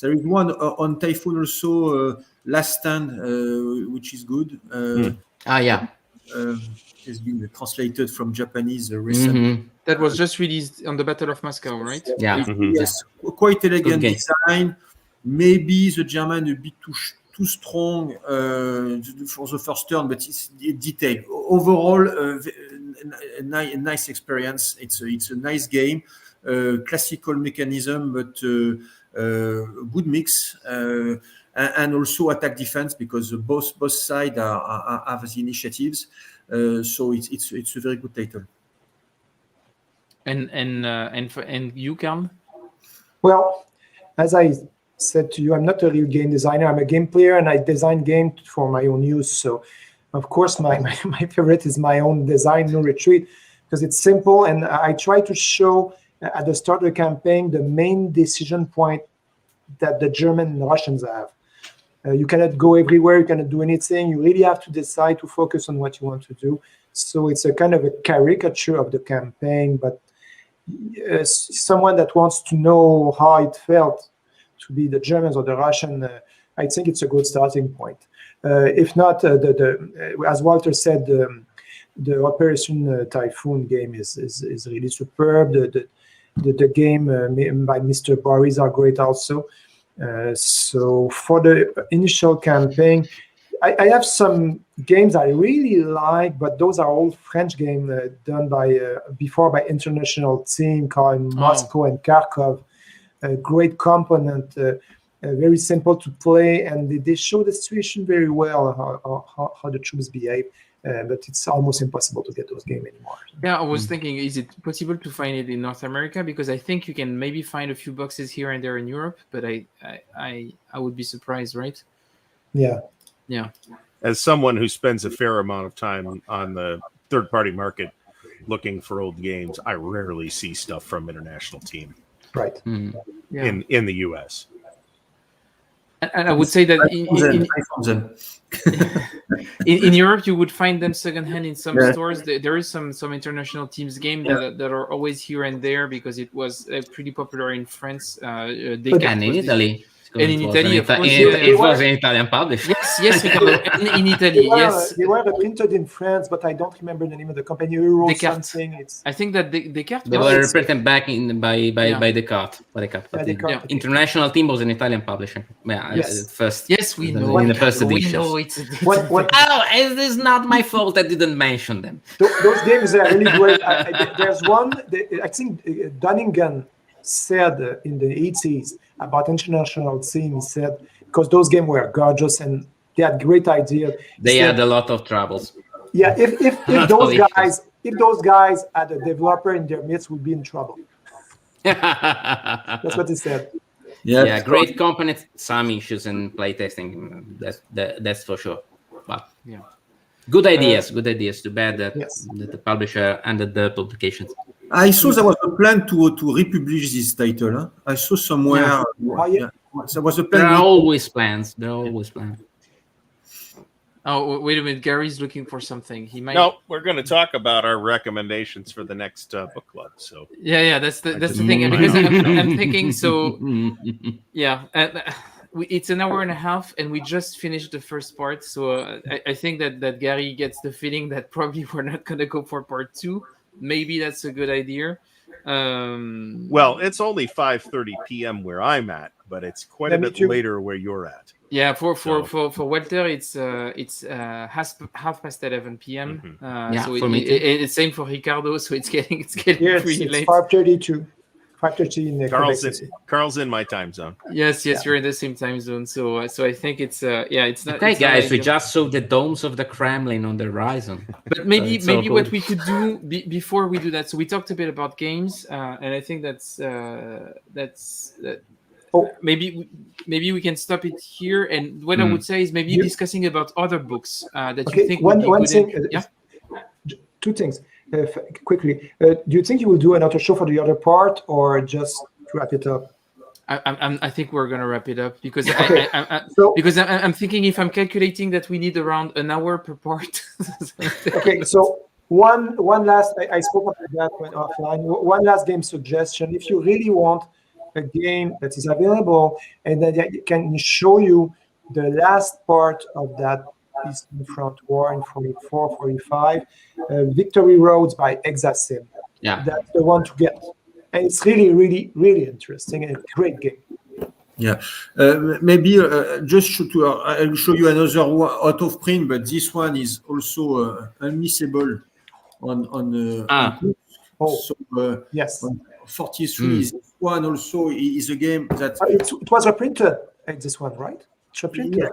There is one on Typhoon also, Last Stand, which is good. Has been translated from Japanese recently. That was just released on the Battle of Moscow, right? Yeah. Yes, quite elegant design. Maybe the German a bit too strong for the first turn, but it's detailed. Overall, a nice experience. It's a nice game, classical mechanism, but good mix, and also attack defense because both sides have the initiatives. So it's a very good title. And you, Carl? Well, as I said to you, I'm not a real game designer. I'm a game player, and I design games for my own use. So, of course, my favorite is my own design, No Retreat, because it's simple, and I try to show at the start of the campaign the main decision point that the German and Russians have. You cannot go everywhere. You cannot do anything. You really have to decide to focus on what you want to do. So it's a kind of a caricature of the campaign, but someone that wants to know how it felt to be the Germans or the Russian, I think it's a good starting point. If not, as Walter said, the Operation Typhoon game is really superb. The game by Mr. Boris are great also. So for the initial campaign, I have some games I really like, but those are all French games done before by international team called Moscow and Kharkov. A great component, very simple to play, and they show the situation very well, how the troops behave. But it's almost impossible to get those games anymore. Yeah, I was thinking, is it possible to find it in North America? Because I think you can maybe find a few boxes here and there in Europe, but I would be surprised, right? Yeah. Yeah. As someone who spends a fair amount of time on the third-party market looking for old games, I rarely see stuff from international team. Right. Yeah. In the US. And I would say that in Europe, you would find them secondhand in some stores. There is some international teams game that are always here and there because it was pretty popular in France. And in Italy. And in Italy, of course, it was an Italian publisher. Yes, Ricardo. And in Italy, yes. They were printed in France, but I don't remember the name of the company. Something. I think that Descartes. They were printed back by Descartes. International Team was an Italian publisher. First. Yes, we know. In the first edition. We know it's it is not my fault I didn't mention them. Those games are really great. There's one. I think Dunningham said in the 80s about international team. He said because those games were gorgeous and they had great ideas. They had a lot of troubles. Yeah, if those guys had a developer in their midst, would be in trouble. That's what he said. Yeah, great company. Some issues in playtesting. That's for sure. But good ideas. Too bad that the publisher ended the publications. I saw there was a plan to republish this title. Huh? I saw somewhere. There was a plan. There are always plans. Oh, wait a minute. Gary's looking for something. He might. No, we're going to talk about our recommendations for the next book club. So that's the thing. Because I'm thinking. So it's an hour and a half, and we just finished the first part. So I think that Gary gets the feeling that probably we're not going to go for part 2. Maybe that's a good idea. Well, it's only 5:30 p.m. where I'm at, but it's quite a bit later where you're at. Yeah, for Walter, it's half past 11 p.m. So it's same for Ricardo. So it's getting pretty late. 5:32. 5:30 in the Carl's in my time zone. Yes, you're in the same time zone. So I think it's it's not. Okay, guys, we just saw the domes of the Kremlin on the horizon. But maybe what we could do before we do that. So we talked a bit about games, and I think maybe we can stop it here. And what I would say is maybe discussing about other books that you think would be one good. thing. Two things. quickly, do you think you will do another show for the other part, or just wrap it up? I think we're gonna wrap it up because Okay. because I'm thinking if I'm calculating that we need around an hour per part. Okay, so one last, I spoke about that when offline. One last game suggestion: if you really want a game that is available and that can show you the last part of that Eastern Front War in 44, 45, Victory Roads by Exasim. Yeah. That's the one to get. And it's really, really, really interesting and a great game. Yeah, maybe just I'll show you another one out of print, but this one is also unmissable on Oh, so yes. on 43 is one also is a game that It was reprinted. This one, right? It's reprinted. yeah.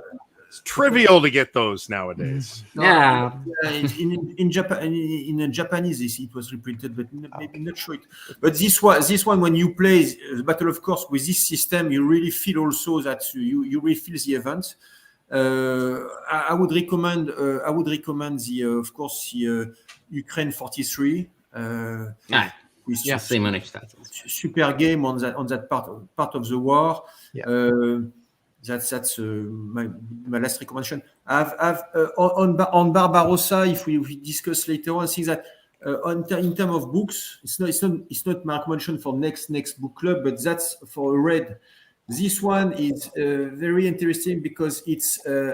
It's trivial to get those nowadays. Yeah. In Japan, in Japanese, it was reprinted, but maybe not sure it. But this one, when you play the Battle of Course with this system, you really feel also that you really feel the event. I would recommend the of course the Ukraine 43. Yeah, same on Super game on that part of the war. Yeah. That's my last recommendation. I've on Barbarossa. If we discuss later on, I think that in terms of books, it's not my recommendation for next book club, but that's for a read. This one is very interesting because it's a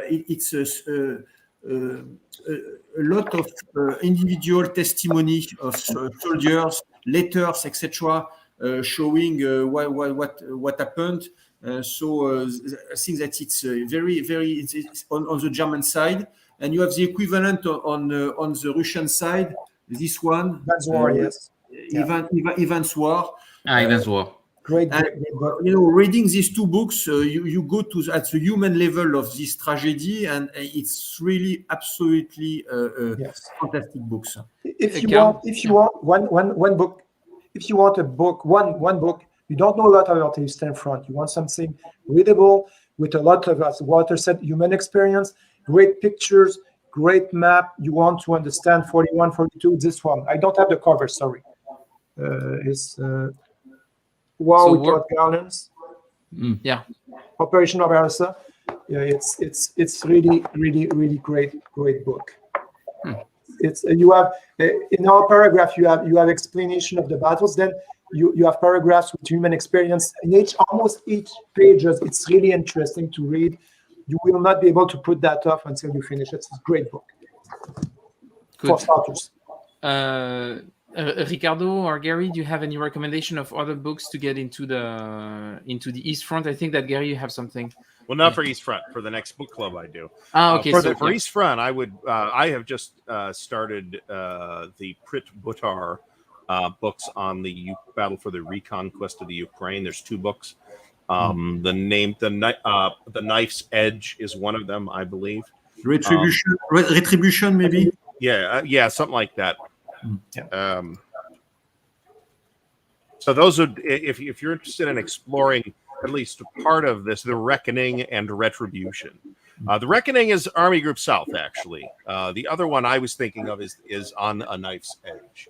lot of individual testimony of soldiers, letters, etc., showing what happened. So I think that it's very it's on the German side, and you have the equivalent on the Russian side. This one, That's War, yes. Evans War. Evans War. Great book. Reading these two books, you go at the human level of this tragedy, and it's really absolutely fantastic books. If you want one book, if you want a book, one book, you don't know a lot about the Eastern Front. You want something readable with a lot of, as Walter said, human experience, great pictures, great map. You want to understand 41, 42. This one, I don't have the cover. Sorry, it's War Without Garlands. Yeah, Operation Barbarossa. Yeah, it's really great book. It's you have in our paragraph you have explanation of the battles. Then you have paragraphs with human experience. In almost each page, it's really interesting to read. You will not be able to put that off until you finish it. It's a great book. Good. For starters. Riccardo or Gary, do you have any recommendation of other books to get into the East Front? I think that Gary, you have something. Well, not for East Front. For the next book club, I do. Okay. For East Front, I would. I have just started the Prit Butar books on the battle for the reconquest of the Ukraine. There's 2 books. The Knife's Edge is one of them, I believe. Retribution, maybe. Yeah, something like that. Yeah. So those would, if you're interested in exploring at least part of this, the Reckoning and Retribution. The Reckoning is Army Group South, actually. The other one I was thinking of is On a Knife's Edge.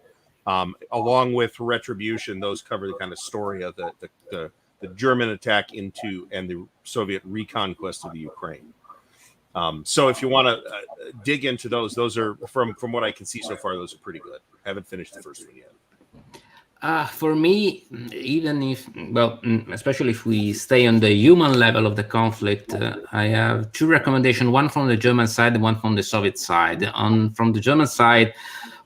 Along with Retribution, those cover the kind of story of the German attack into and the Soviet reconquest of the Ukraine. So if you want to dig into those are from what I can see so far, those are pretty good. I haven't finished the first one yet. For me, even if, especially if we stay on the human level of the conflict, I have 2 recommendations, one from the German side and one from the Soviet side. From the German side,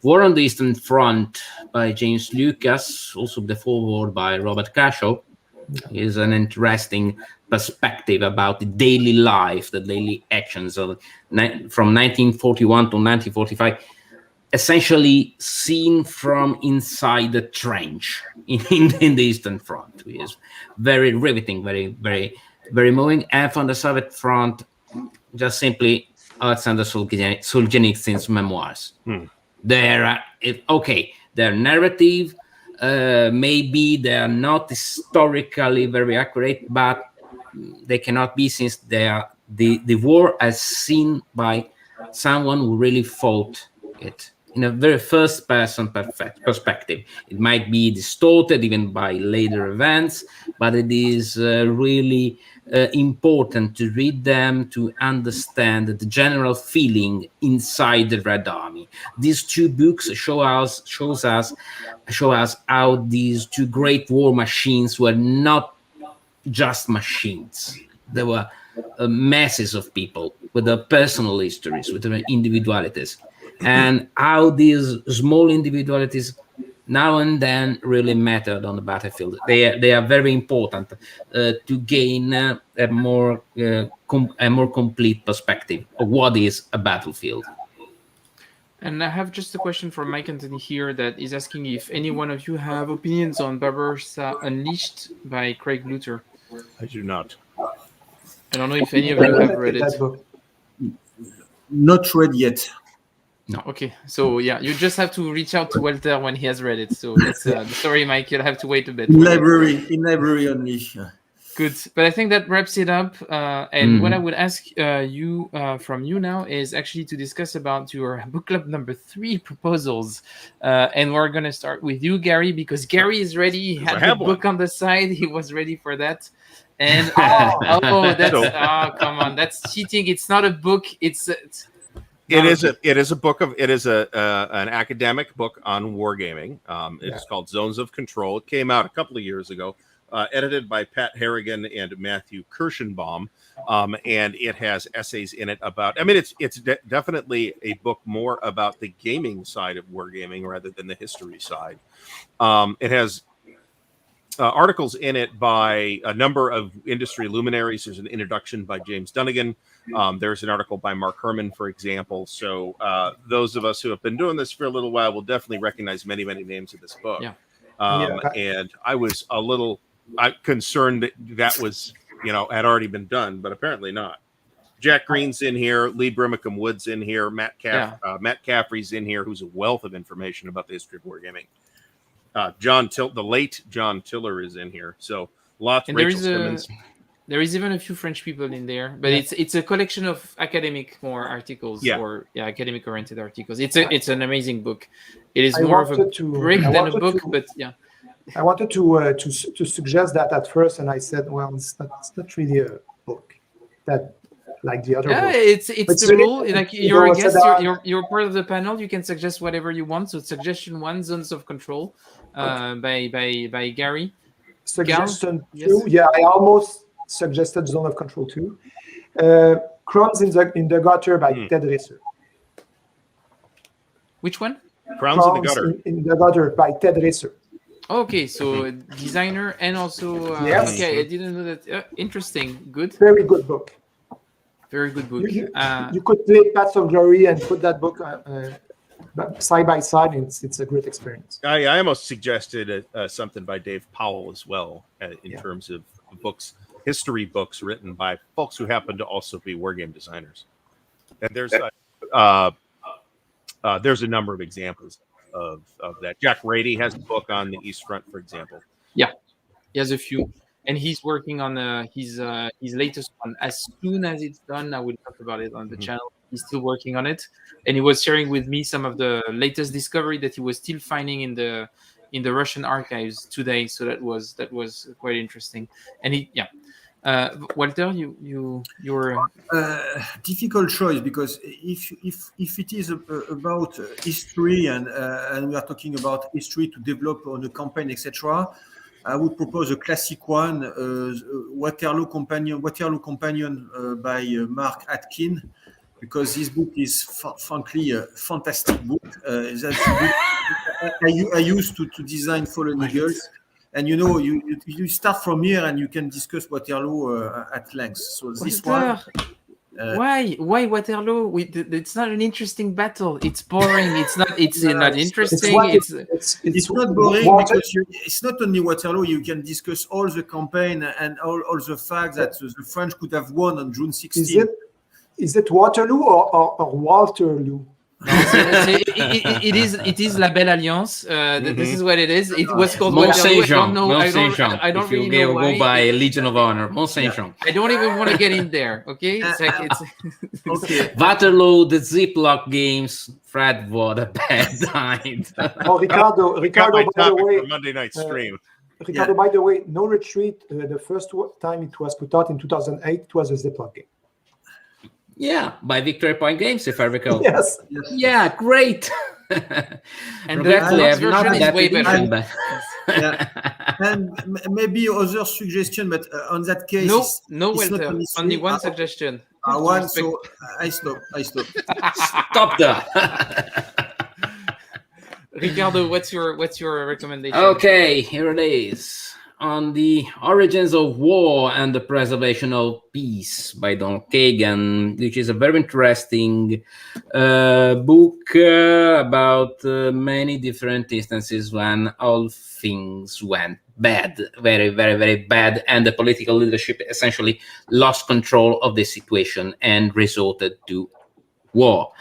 War on the Eastern Front by James Lucas, also the foreword by Robert Cashow, is an interesting perspective about the daily life, the daily actions of from 1941 to 1945, essentially seen from inside the trench in the Eastern Front, which is very riveting, very moving. And from the Soviet front, just simply Alexander Solzhenitsyn's memoirs. They're narrative. Maybe they are not historically very accurate, but they cannot be, since they are the war as seen by someone who really fought it in a very first-person perspective. It might be distorted even by later events, but it is really important to read them to understand the general feeling inside the Red Army. These two books show us how these two great war machines were not just machines. They were masses of people with their personal histories, with their individualities, and how these small individualities now and then really mattered on the battlefield. They are very important to gain a more complete perspective of what is a battlefield. And I have just a question from Mike Anthony here that is asking if any one of you have opinions on Barbarossa Unleashed by Craig Luther. I do not. I don't know if any of you have read it. Not read yet. No. Okay, so yeah, you just have to reach out to Walter when he has read it. So that's sorry, Mike, you'll have to wait a bit. In library only. Good, but I think that wraps it up. And what I would ask from you now is actually to discuss about your book club number 3 proposals. And we're going to start with you, Gary, because Gary is ready. He had the book on the side. He was ready for that. And come on, that's cheating. It's not a book. It is an academic book on wargaming. It's called Zones of Control. It came out a couple of years ago. Edited by Pat Harrigan and Matthew Kirschenbaum, and it has essays in it about. I mean, it's definitely a book more about the gaming side of wargaming rather than the history side. It has articles in it by a number of industry luminaries. There's an introduction by James Dunnigan. There's an article by Mark Herman, for example. So those of us who have been doing this for a little while will definitely recognize many names in this book. Yeah. And I was a little concerned that was, had already been done, but apparently not. Jack Green's in here, Lee Brimacombe Wood's in here, Matt Caffrey's in here, who's a wealth of information about the history of wargaming. The late John Tiller is in here, so lots. And Rachel Simmons. There is even a few French people in there, but it's a collection of academic articles or academic oriented articles. It's an amazing book. It is more of a break than a book, but yeah. I wanted to suggest that at first, and I said, well, it's not really a book that like the other book. It's the rule. Like you're a guest, you're part of the panel. You can suggest whatever you want. So suggestion 1, Zones of Control, by Gary. Suggestion 2, I almost suggested Zone of Control 2. Crumbs in the Gutter by Ted Risser. Which one? Crumbs in the Gutter. In the Gutter by Ted Risser. Okay, so designer and also okay, I didn't know that. Interesting, good. Very good book. Very good book. You could play Paths of Glory and put that book side by side, and it's a great experience. I almost suggested something by Dave Powell as well in terms of books, history books written by folks who happen to also be wargame designers. And there's a number of examples of that. Jack Rady has a book on the East Front, for example. Yeah, he has a few, and he's working on his latest one. As soon as it's done, I will talk about it on the channel. He's still working on it, and he was sharing with me some of the latest discovery that he was still finding in the Russian archives today. So that was quite interesting. And Walter, you're difficult choice, because if it is about history and we are talking about history to develop on a campaign, etc., I would propose a classic one, Waterloo Companion by Mark Atkin, because this book is frankly a fantastic book. I used to design Fallen Eagles. And you start from here and you can discuss Waterloo at length. So this one. Why Waterloo? It's not an interesting battle. It's boring. It's not interesting. It's not boring because it's not only Waterloo. You can discuss all the campaign and all the facts that the French could have won on June 16th. Is it Waterloo or Walterloo? No, it is La Belle Alliance. This is what it is. It was called Mont Waterloo. Saint-Jean. I don't If really you know go why. by Legion of Honor, Mont Saint-Jean. I don't even want to get in there. Okay, it's like it's Okay. Waterloo, the Ziploc games. Fred, what a bad night. Oh, Ricardo, We got my by the topic way, for Monday night stream. Ricardo, by the way, No Retreat, the first time it was put out in 2008, it was a Ziploc game. Yeah, by Victory Point Games, if I recall. Yes. Yeah, great. and Regretfully, the I have not version is that way edition, better. but And maybe other suggestion, but on that case, No, it's no, not Walter. only Only three. one suggestion. One, Respect. so I stop. stop there. Ricardo, what's your recommendation? Okay, here it is. On the Origins of War and the Preservation of Peace by Donald Kagan, which is a very interesting book about many different instances when all things went bad, very, very, very bad, and the political leadership essentially lost control of the situation and resorted to war.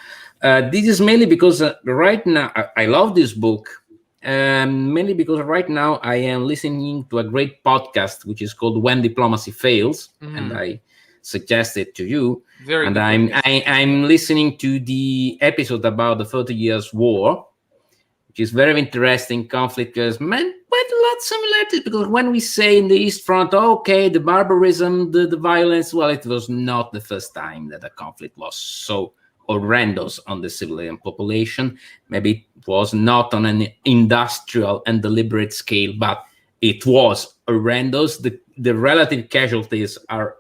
This is mainly because right now, I love this book. Mainly because right now I am listening to a great podcast which is called When Diplomacy Fails, and I suggest it to you. Very and good I'm listening to the episode about the 30 Years' War, which is very interesting conflict because quite a lot similarities. Because when we say in the East Front, okay, the barbarism, the violence, well, it was not the first time that a conflict was so horrendous on the civilian population. Maybe it was not on an industrial and deliberate scale, but it was horrendous. The relative casualties are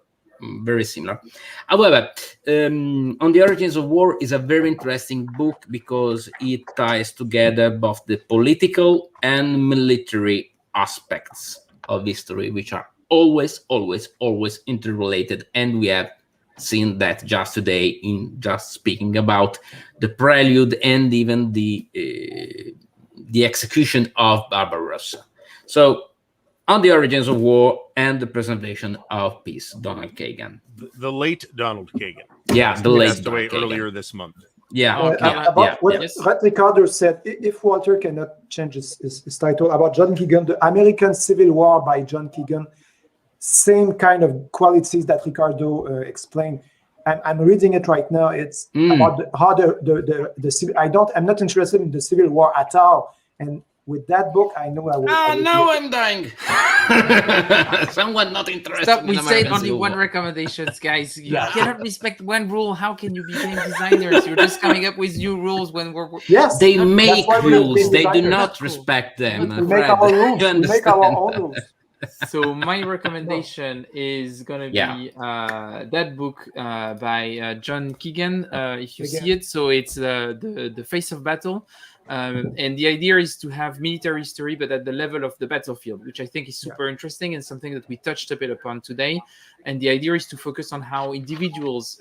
very similar. However, On the Origins of War is a very interesting book because it ties together both the political and military aspects of history, which are always interrelated, and we have seen that just today in just speaking about the Prelude and even the execution of Barbarossa. So, On the Origins of War and the Preservation of Peace, Donald Kagan. The late Donald Kagan. Yeah, the late passed away Donald Kagan. earlier this month. Yeah, About what Ricardo said, if Walter cannot change his title, about John Keegan, the American Civil War by John Keegan, same kind of qualities that Ricardo explained. I'm reading it right now. It's about how the civil. I'm not interested in the Civil War at all. And with that book, I know I will. Now I'm dying. Someone not interested. Stop. In We American said only Civil one War. recommendations, guys. You cannot respect one rule. How can you be game designers? You're just coming up with new rules when we're Yes, They make why we are rules. game They do designers. not respect them. we make our rules. We make our own rules. So my recommendation is gonna be that book by John Keegan. If you see it, so it's the Face of Battle, and the idea is to have military history, but at the level of the battlefield, which I think is super interesting and something that we touched a bit upon today. And the idea is to focus on how individuals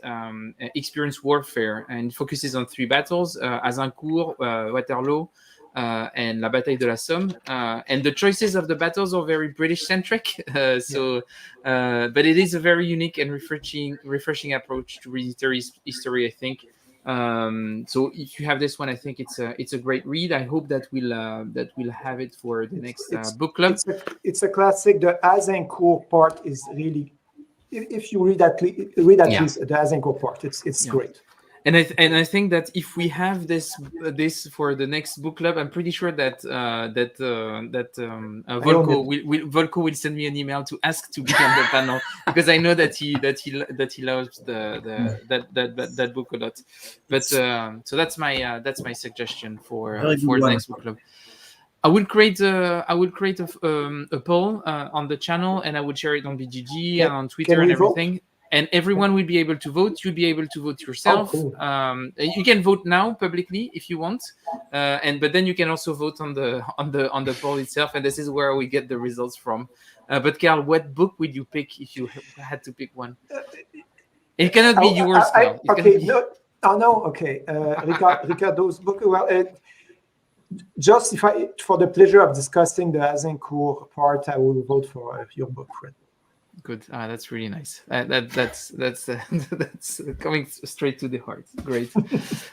experience warfare, and focuses on 3 battles: Azincourt, Waterloo, and La Bataille de la Somme, and the choices of the battles are very British-centric. But it is a very unique and refreshing approach to military history, I think. So if you have this one, I think it's a great read. I hope that we'll have it for the next book club. It's a classic. The Azincourt part is really, if you read at least the Azincourt part, it's great. And I think that if we have this for the next book club, I'm pretty sure that Volko will send me an email to ask to be on the panel, because I know that he loves that book a lot. But so that's my suggestion for the next book club. I will create a poll on the channel, and I will share it on BGG and on Twitter and everything. Vote? And everyone will be able to vote. You'll be able to vote yourself. Oh, cool. You can vote now publicly if you want, but then you can also vote on the poll itself. And this is where we get the results from. But Carl, what book would you pick if you had to pick one? It cannot be yours now. Okay. Ricardo's book. Well, just for the pleasure of discussing the Azincourt part, I will vote for your book, Fred. Good. That's really nice. That's that's coming straight to the heart. Great.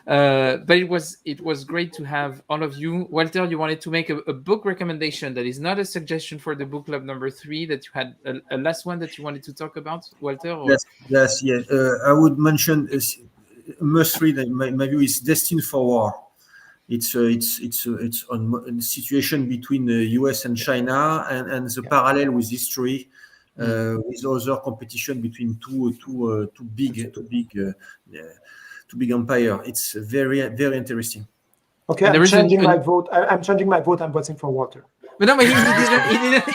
But it was great to have all of you. Walter, you wanted to make a book recommendation that is not a suggestion for the book club number 3. That you had a last one that you wanted to talk about, Walter. Or? Yes. I would mention a must read. In my view is Destined for War. It's on the situation between the US and China and the parallel with history. With other competition between two big empire. It's very, very interesting. Okay, I'm changing my vote. I'm changing my vote. I'm voting for Walter. But no, but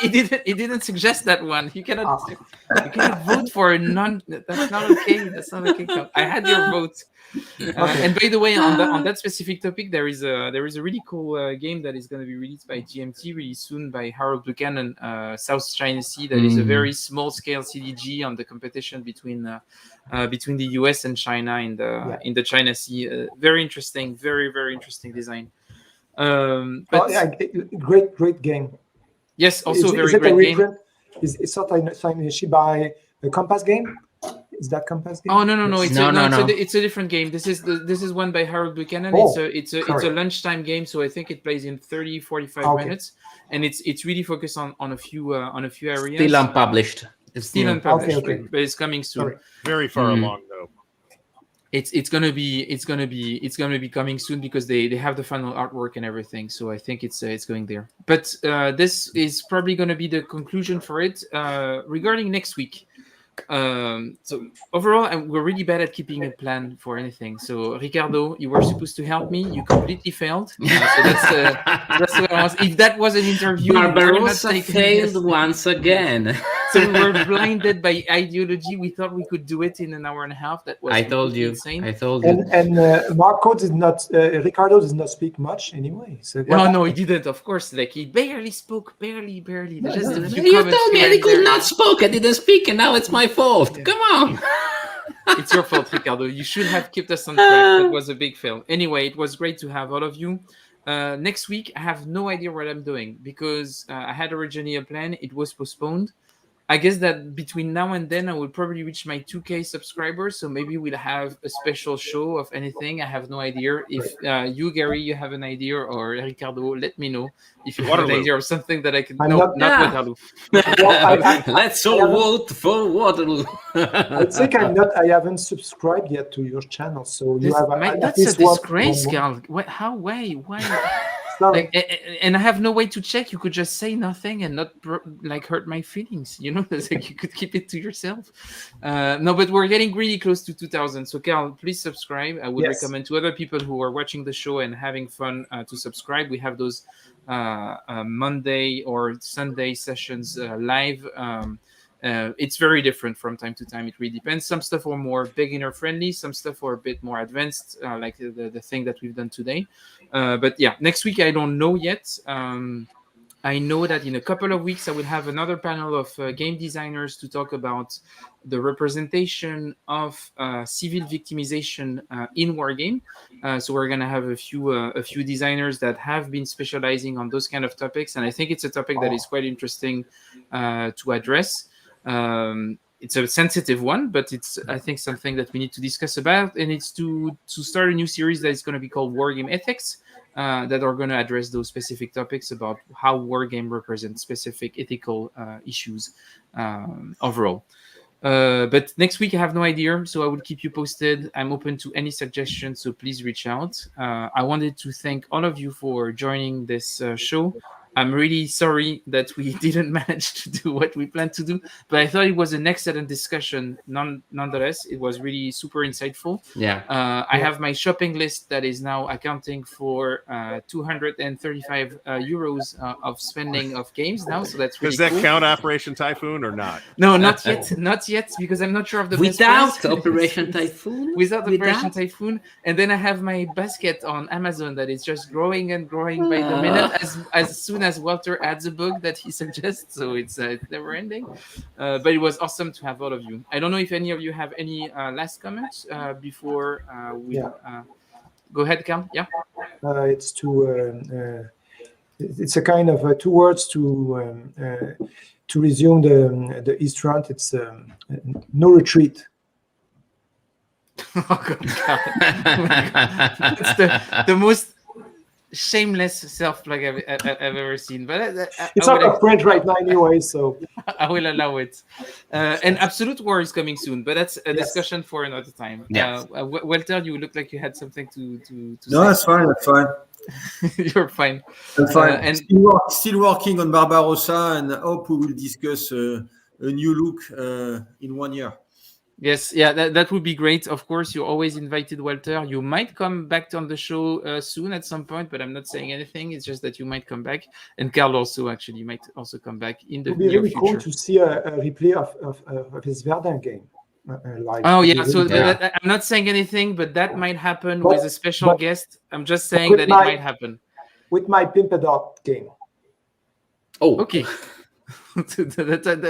he didn't suggest that one. You cannot vote for a non. That's not okay. That's not okay. I had your vote. And by the way, on that specific topic, there is a really cool game that is going to be released by GMT really soon by Harold Buchanan, South China Sea. That is a very small scale CDG on the competition between the US and China in the China Sea. Very interesting, very, very interesting design. Great game. Yes, also very great game. Is sort of by a Compass game? Is that Compass game? Oh no! It's a different game. This is one by Harold Buchanan. It's a lunchtime game, so I think it plays in 30-45 minutes, and it's really focused on a few areas. Still unpublished. It's still unpublished, but it's coming soon. Sorry. Very far along though. It's gonna be coming soon because they have the final artwork and everything. So I think it's going there. But this is probably gonna be the conclusion for it. Regarding next week. So overall, we're really bad at keeping a plan for anything. So Riccardo, you were supposed to help me. You completely failed. So that's what I was. If that was an interview, Barbarossa failed once again. So we were blinded by ideology. We thought we could do it in an hour and a half. That was insane. I told you. And Marco did not. Ricardo does not speak much anyway. So no, he didn't. Of course, like he barely spoke. Barely. You told me I could not speak. I didn't speak, and now it's my fault. Come on. It's your fault, Ricardo. You should have kept us on track. That was a big fail. Anyway, it was great to have all of you. Next week, I have no idea what I'm doing because I had originally a plan. It was postponed. I guess that between now and then, I will probably reach my 2K subscribers. So maybe we'll have a special show of anything. I have no idea. If you, Gary, you have an idea, or Ricardo, let me know if you have an idea of something that I can. Not Waterloo. Let's all vote for Waterloo. I think I haven't subscribed yet to your channel, so you have. That's a disgrace, Carl. How? Why? Like, and I have no way to check. You could just say nothing and not hurt my feelings. You know, like you could keep it to yourself. No, but we're getting really close to 2,000. So, Carl, please subscribe. I would recommend to other people who are watching the show and having fun to subscribe. We have those Monday or Sunday sessions live. It's very different from time to time. It really depends. Some stuff are more beginner friendly. Some stuff are a bit more advanced, like the thing that we've done today. But yeah, next week I don't know yet. I know that in a couple of weeks I will have another panel of game designers to talk about the representation of civil victimization in Wargame. So we're going to have a few designers that have been specializing on those kind of topics, and I think it's a topic that is quite interesting to address. It's a sensitive one, but it's, I think, something that we need to discuss about, and it's to start a new series that is going to be called Wargame Ethics, that are going to address those specific topics about how Wargame represents specific ethical issues overall. But next week I have no idea, so I will keep you posted. I'm open to any suggestions, so please reach out. I wanted to thank all of you for joining this show. I'm really sorry that we didn't manage to do what we planned to do, but I thought it was an excellent discussion. Nonetheless, it was really super insightful. Yeah. I have my shopping list that is now accounting for 235 euros of spending of games now, so that's really Does that cool. count Operation Typhoon or not? No, not yet, because I'm not sure of the best without price. Operation Typhoon. Without Operation Typhoon, and then I have my basket on Amazon that is just growing and growing by the minute as soon as Walter adds a book that he suggests, so it's never ending. But it was awesome to have all of you. I don't know if any of you have any last comments before we go ahead, Carl. Yeah. It's a kind of 2 words to to resume the East Front, it's no retreat. Oh, God. It's the most shameless self-plug I've ever seen. But It's out of print right now anyway, so I will allow it. And Absolute War is coming soon, but that's a discussion for another time. Yes. Walter, you look like you had something to No, say. that's fine. That's fine. You're fine. I'm fine. And Still working on Barbarossa, and hope we will discuss a new look in 1 year. yes, yeah, that would be great. Of course, you're always invited, Walter. You might come back on the show soon at some point, but I'm not saying anything. It's just that you might come back. And Carl also, actually, might also come back in the it would be near really future. cool to see a replay of his Verdun game live. Oh, It'd yeah. be So really cool. I'm not saying anything, but that might happen But- with a special but- guest. I'm just saying with that my- it might happen. With my Pimpedot game. Oh, Okay.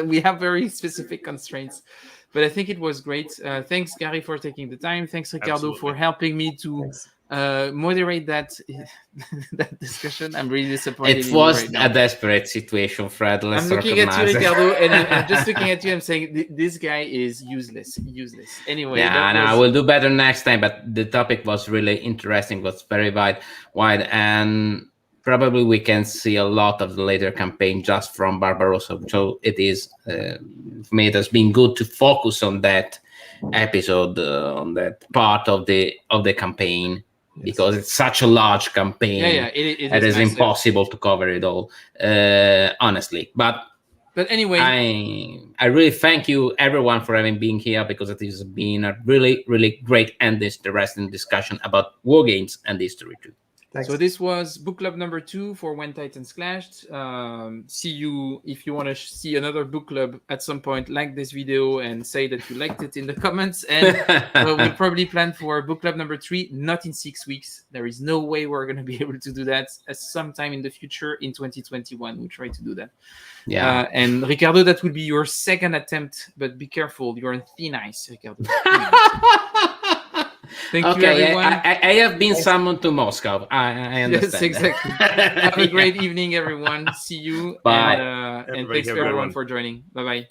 We have very specific constraints, but I think it was great. Thanks, Gary, for taking the time. Thanks, Riccardo, Absolutely. for helping me to Thanks. moderate that discussion. I'm really disappointed. it in you was right now. a desperate situation, Fred. Let's I'm looking at you, recognize it. Riccardo, and I'm just looking at you. I'm saying this guy is useless. Anyway, Yeah, no, I will do better next time. But the topic was really interesting, was very wide, and probably we can see a lot of the later campaign just from Barbarossa. So it is, for me, it has been good to focus on that episode, on that part of the campaign, because it's such a large campaign. Yeah, it It is massive. impossible to cover it all, honestly. But anyway, I really thank you, everyone, for having been here, because it has been a really, really great and interesting discussion about war games and history too. Thanks. so this was book club number 2 for When Titans Clashed. See you if you want to see another book club at some point. Like this video and say that you liked it in the comments. And we'll probably plan for book club number 3, not in 6 weeks. There is no way we're going to be able to do that at sometime in the future in 2021. We'll try to do that. Yeah. And Riccardo, that will be your second attempt, but be careful. You're on thin ice, Riccardo. Thin ice. Thank you, everyone. I have been summoned to Moscow. I understand. Yes, exactly. Have a great evening, everyone. See you. Bye. And Everybody thanks have to a good everyone one. for joining. Bye-bye.